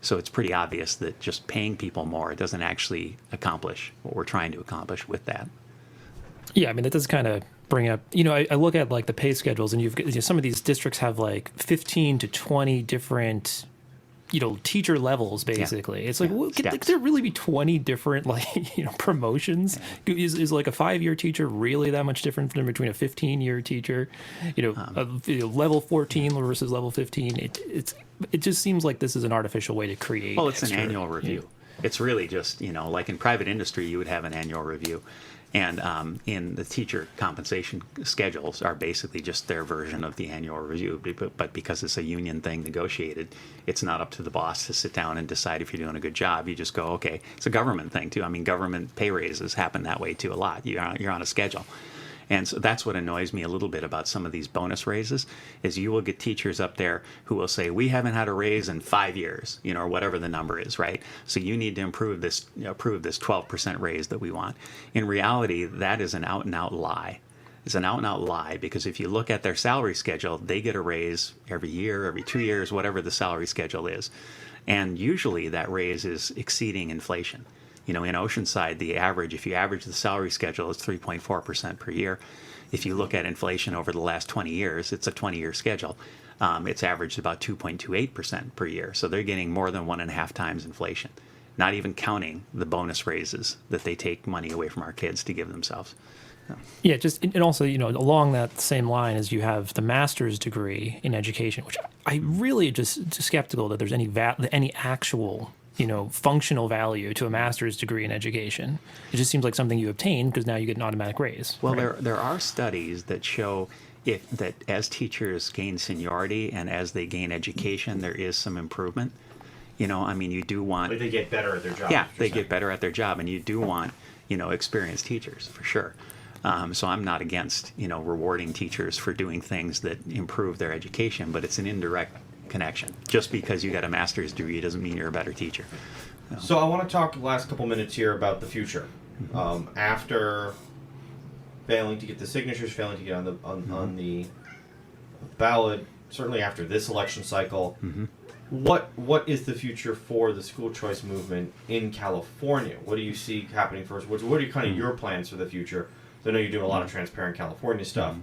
So it's pretty obvious that just paying people more doesn't actually accomplish what we're trying to accomplish with that. Yeah, I mean, that does kind of bring up, I look at like the pay schedules, and some of these districts have like 15 to 20 different teacher levels, basically. It's like, could there really be 20 different promotions? Is like a 5-year teacher really that much different than between a 15-year teacher? Level 14 versus level 15. It just seems like this is an artificial way to create. Well, it's an annual review. It's really just like in private industry, you would have an annual review. And in the teacher compensation schedules are basically just their version of the annual review. But because it's a union thing negotiated, it's not up to the boss to sit down and decide if you're doing a good job. You just go, okay. It's a government thing too. I mean, government pay raises happen that way too a lot. You're on a schedule. And so that's what annoys me a little bit about some of these bonus raises is you will get teachers up there who will say, we haven't had a raise in 5 years, or whatever the number is, right? So you need to approve this 12% raise that we want. In reality, that is an out and out lie. It's an out and out lie because if you look at their salary schedule, they get a raise every year, every 2 years, whatever the salary schedule is. And usually that raise is exceeding inflation. In Oceanside, the average, if you average the salary schedule, is 3.4% per year. If you look at inflation over the last 20 years, it's a 20-year schedule. It's averaged about 2.28% per year. So they're getting more than 1.5 times inflation, not even counting the bonus raises that they take money away from our kids to give themselves. Yeah, and also, along that same line as you have the master's degree in education, which I really just skeptical that there's any actual functional value to a master's degree in education. It just seems like something you obtain because now you get an automatic raise. Well, right? there are studies that show that as teachers gain seniority and as they gain education, there is some improvement. You do want... Like they get better at their job. Yeah, they get better at their job, and you do want, experienced teachers, for sure. So I'm not against, rewarding teachers for doing things that improve their education, but it's an indirect connection. Just because you got a master's degree doesn't mean you're a better teacher. So I want to talk the last couple minutes here about the future. After failing to get the signatures, failing to get on the ballot, certainly after this election cycle, what is the future for the school choice movement in California? What do you see happening first? What are kind of your plans for the future? I know you're doing a lot of Transparent California stuff,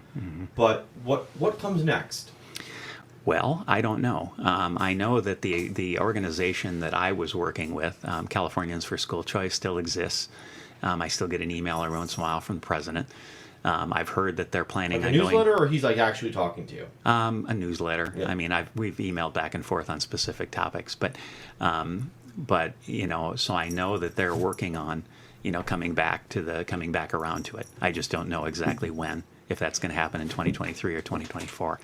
but what comes next? Well, I don't know. I know that the organization that I was working with, Californians for School Choice, still exists. I still get an email every once in a while from the president. I've heard that they're planning on a newsletter, or he's actually talking to you? A newsletter. Yeah. I mean, we've emailed back and forth on specific topics, but so I know that they're working on coming back around to it. I just don't know exactly when. If that's going to happen in 2023 or 2024.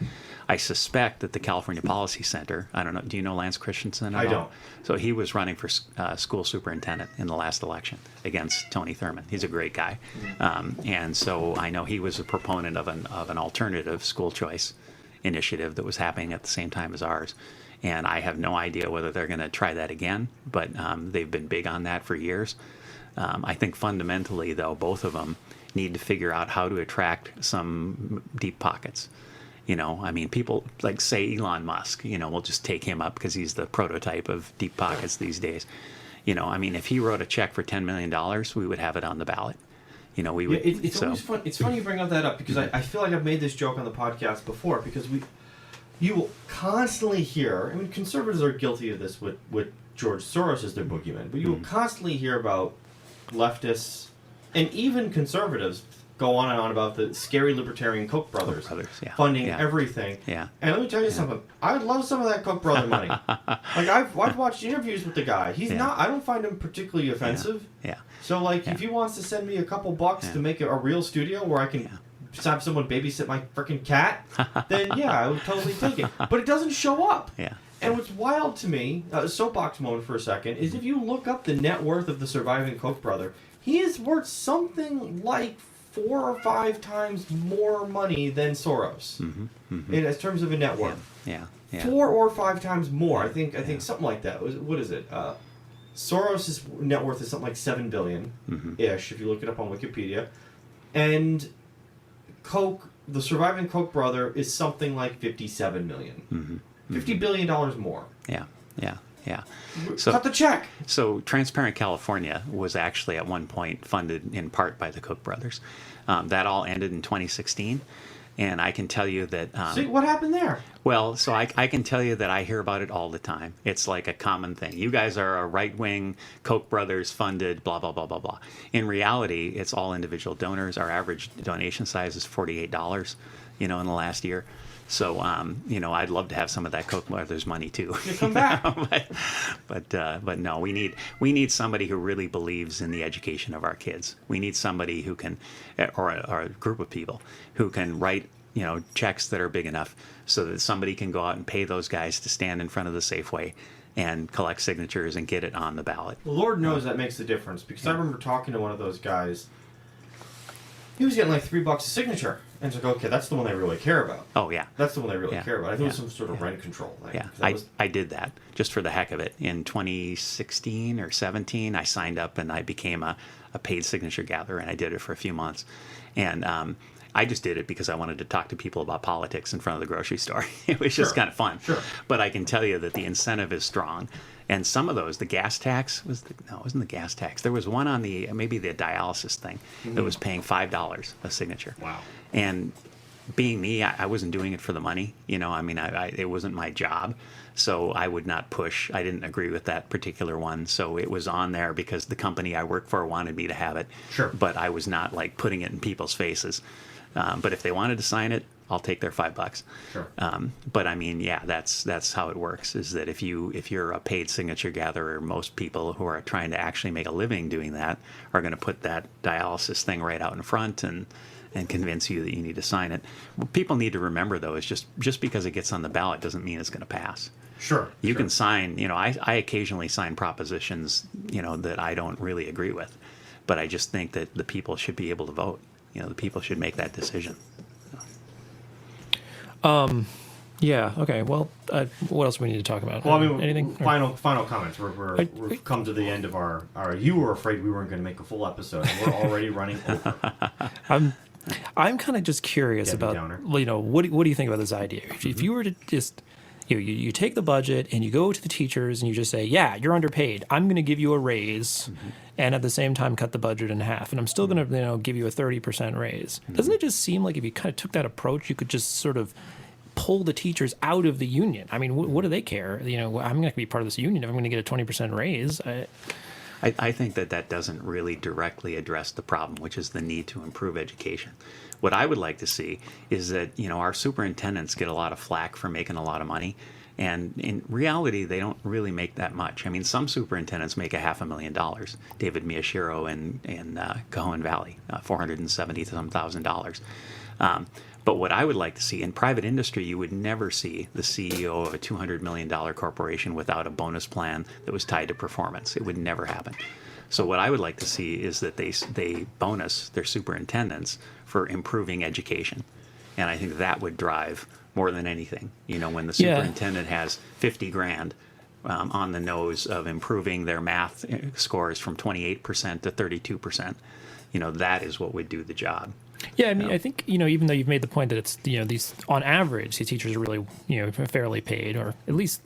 I suspect that the California Policy Center, I don't know, do you know Lance Christensen at all? I don't. So he was running for school superintendent in the last election against Tony Thurmond. He's a great guy. And so I know he was a proponent of an alternative school choice initiative that was happening at the same time as ours. And I have no idea whether they're going to try that again, but they've been big on that for years. I think fundamentally, though, both of them need to figure out how to attract some deep pockets. People like, say, Elon Musk, we'll just take him up because he's the prototype of deep pockets these days. If he wrote a check for $10 million, we would have it on the ballot. We would. Yeah, it's always fun. It's funny you bring up that up because I feel like I've made this joke on the podcast before because you will constantly hear, conservatives are guilty of this with George Soros as their boogeyman, but you will constantly hear about leftists and even conservatives go on and on about the scary libertarian Koch brothers funding everything. Yeah. And let me tell you something. I would love some of that Koch brother money. I've watched interviews with the guy. He's not. I don't find him particularly offensive. Yeah. So if he wants to send me a couple bucks to make a real studio where I can have someone babysit my freaking cat, then I would totally take it. But it doesn't show up. Yeah. And what's wild to me, soapbox moment for a second, is if you look up the net worth of the surviving Koch brother, he is worth something like 4 or 5 times more money than Soros in terms of a net worth. Yeah. 4 or 5 times more. I think something like that. What is it? Soros' net worth is something like $7 billion ish if you look it up on Wikipedia, and Koch, the surviving Koch brother, is something like $57 million. $50 billion more. Yeah. So, cut the check. So Transparent California was actually at one point funded in part by the Koch brothers. That all ended in 2016. And I can tell you that... See, what happened there? Well, so I can tell you that I hear about it all the time. It's like a common thing. You guys are a right-wing, Koch brothers funded, blah, blah, blah, blah, blah. In reality, it's all individual donors. Our average donation size is $48, in the last year. So, I'd love to have some of that Koch brothers money too. You come back. But no, we need somebody who really believes in the education of our kids. We need somebody who can, or a group of people who can write, checks that are big enough so that somebody can go out and pay those guys to stand in front of the Safeway and collect signatures and get it on the ballot. Well, Lord knows that makes a difference, because I remember talking to one of those guys. He was getting like $3 a signature. And it's like, okay, that's the one they really care about. Oh, yeah. That's the one they really care about. I think it was some sort of rent control thing. Yeah, I did that just for the heck of it. In 2016 or 17, I signed up and I became a paid signature gatherer, and I did it for a few months. And I just did it because I wanted to talk to people about politics in front of the grocery store. It was just kind of fun. Sure. But I can tell you that the incentive is strong. And some of those, the gas tax, it wasn't the gas tax. There was one on maybe the dialysis thing that was paying $5 a signature. Wow. And being me, I wasn't doing it for the money. It wasn't my job. So I would not push. I didn't agree with that particular one. So it was on there because the company I worked for wanted me to have it. Sure. But I was not like putting it in people's faces. But if they wanted to sign it, I'll take their $5. Sure. But I mean, yeah, that's how it works. Is that if you're a paid signature gatherer, most people who are trying to actually make a living doing that are going to put that dialysis thing right out in front and convince you that you need to sign it. What people need to remember, though, is just because it gets on the ballot doesn't mean it's going to pass. Sure. You can sign. I occasionally sign propositions that I don't really agree with, but I just think that the people should be able to vote. The people should make that decision. Yeah. Okay. Well, what else do we need to talk about? Well, I mean, anything? Final comments. We've come to the end of our. You were afraid we weren't going to make a full episode, and we're already running over. I'm kind of just curious Debbie about Downer. what do you think about this idea? If you were to just you take the budget and you go to the teachers and you just say, yeah, you're underpaid. I'm going to give you a raise, and at the same time cut the budget in half, and I'm still going to give you a 30% raise. Doesn't it just seem like if you kind of took that approach, you could just sort of pull the teachers out of the union? I mean, what do they care? I'm going to be part of this union if I'm going to get a 20% raise. I think that doesn't really directly address the problem, which is the need to improve education. What I would like to see is that, our superintendents get a lot of flack for making a lot of money. And in reality, they don't really make that much. I mean, some superintendents make $500,000. David Miyashiro in Cajon Valley, $470,000. But what I would like to see in private industry, you would never see the CEO of a $200 million corporation without a bonus plan that was tied to performance. It would never happen. So what I would like to see is that they bonus their superintendents for improving education. And I think that would drive more than anything. When the superintendent has $50,000 on the nose of improving their math scores from 28% to 32%, that is what would do the job. Yeah, I mean, I think, even though you've made the point that it's, these, on average, these teachers are really, fairly paid, or at least,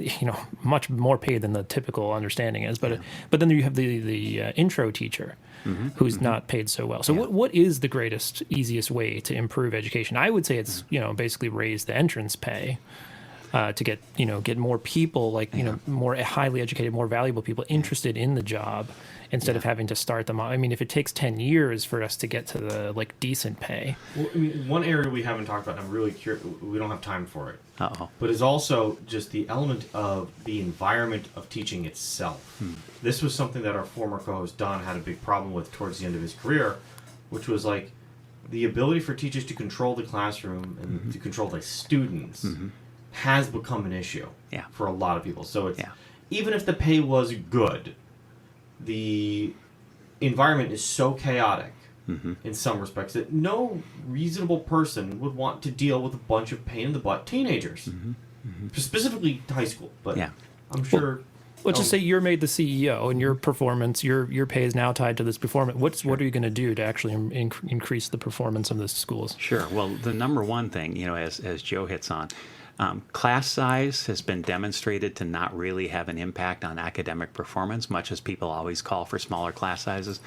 much more paid than the typical understanding is. But then you have the intro teacher who's not paid so well. So what is the greatest, easiest way to improve education? I would say it's, basically raise the entrance pay. To get more people, more highly educated, more valuable people interested in the job, instead of having to start them. I mean, if it takes 10 years for us to get to the decent pay. Well, I mean, one area we haven't talked about, and I'm really curious, we don't have time for it. Uh-oh. But is also just the element of the environment of teaching itself. This was something that our former co-host Don had a big problem with towards the end of his career, which was like the ability for teachers to control the classroom and to control the students. Has become an issue for a lot of people. So it's even if the pay was good, the environment is so chaotic in some respects that no reasonable person would want to deal with a bunch of pain in the butt teenagers, specifically high school. But I'm sure. Let's just say you're made the CEO and your performance, your pay is now tied to this performance. What are you going to do to actually increase the performance of the schools? Sure. Well, the number one thing, as Joe hits on. Class size has been demonstrated to not really have an impact on academic performance, much as people always call for smaller class sizes.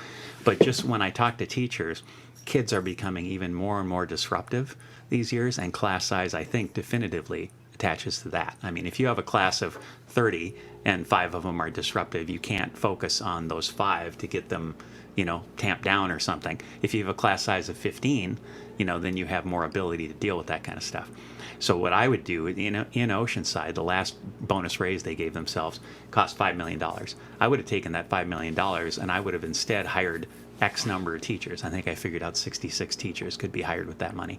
But just when I talk to teachers, kids are becoming even more and more disruptive these years, and class size, I think, definitively attaches to that. I mean, if you have a class of 30 and 5 of them are disruptive, you can't focus on those 5 to get them, tamped down or something. If you have a class size of 15, then you have more ability to deal with that kind of stuff. So what I would do in Oceanside, the last bonus raise they gave themselves cost $5 million. I would have taken that $5 million and I would have instead hired X number of teachers. I think I figured out 66 teachers could be hired with that money.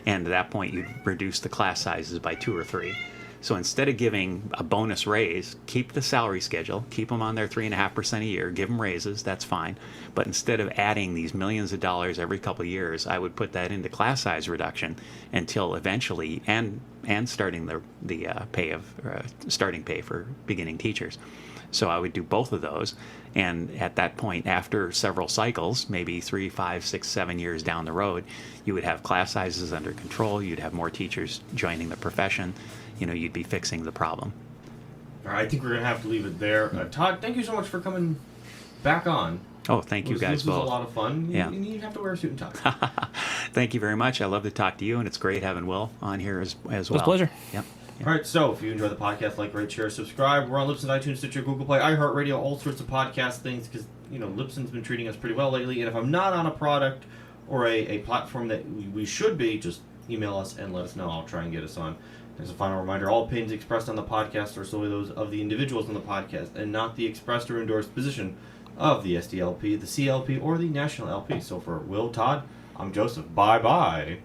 And at that point, you'd reduce the class sizes by 2 or 3. So instead of giving a bonus raise, keep the salary schedule, keep them on their 3.5% a year, give them raises, that's fine. But instead of adding these millions of dollars every couple of years, I would put that into class size reduction until eventually, and starting the starting pay for beginning teachers. So I would do both of those. And at that point, after several cycles, maybe 3, 5, 6, 7 years down the road, you would have class sizes under control. You'd have more teachers joining the profession. You'd be fixing the problem. All right, I think we're going to have to leave it there. Todd, thank you so much for coming back on. Oh, thank you guys both. This was a lot of fun. Yeah. You have to wear a suit and tie. Thank you very much. I love to talk to you, and it's great having Will on here as well. It was a pleasure. Yep. All right, so if you enjoy the podcast, like, rate, share, subscribe. We're on Libsyn, iTunes, Stitcher, Google Play, iHeartRadio, all sorts of podcast things, because, Libsyn's been treating us pretty well lately, and if I'm not on a product or a platform that we should be, just email us and let us know. I'll try and get us on. As a final reminder, all opinions expressed on the podcast are solely those of the individuals on the podcast, and not the expressed or endorsed position of the SDLP, the CLP, or the National LP. So for Will, Todd, I'm Joseph. Bye-bye.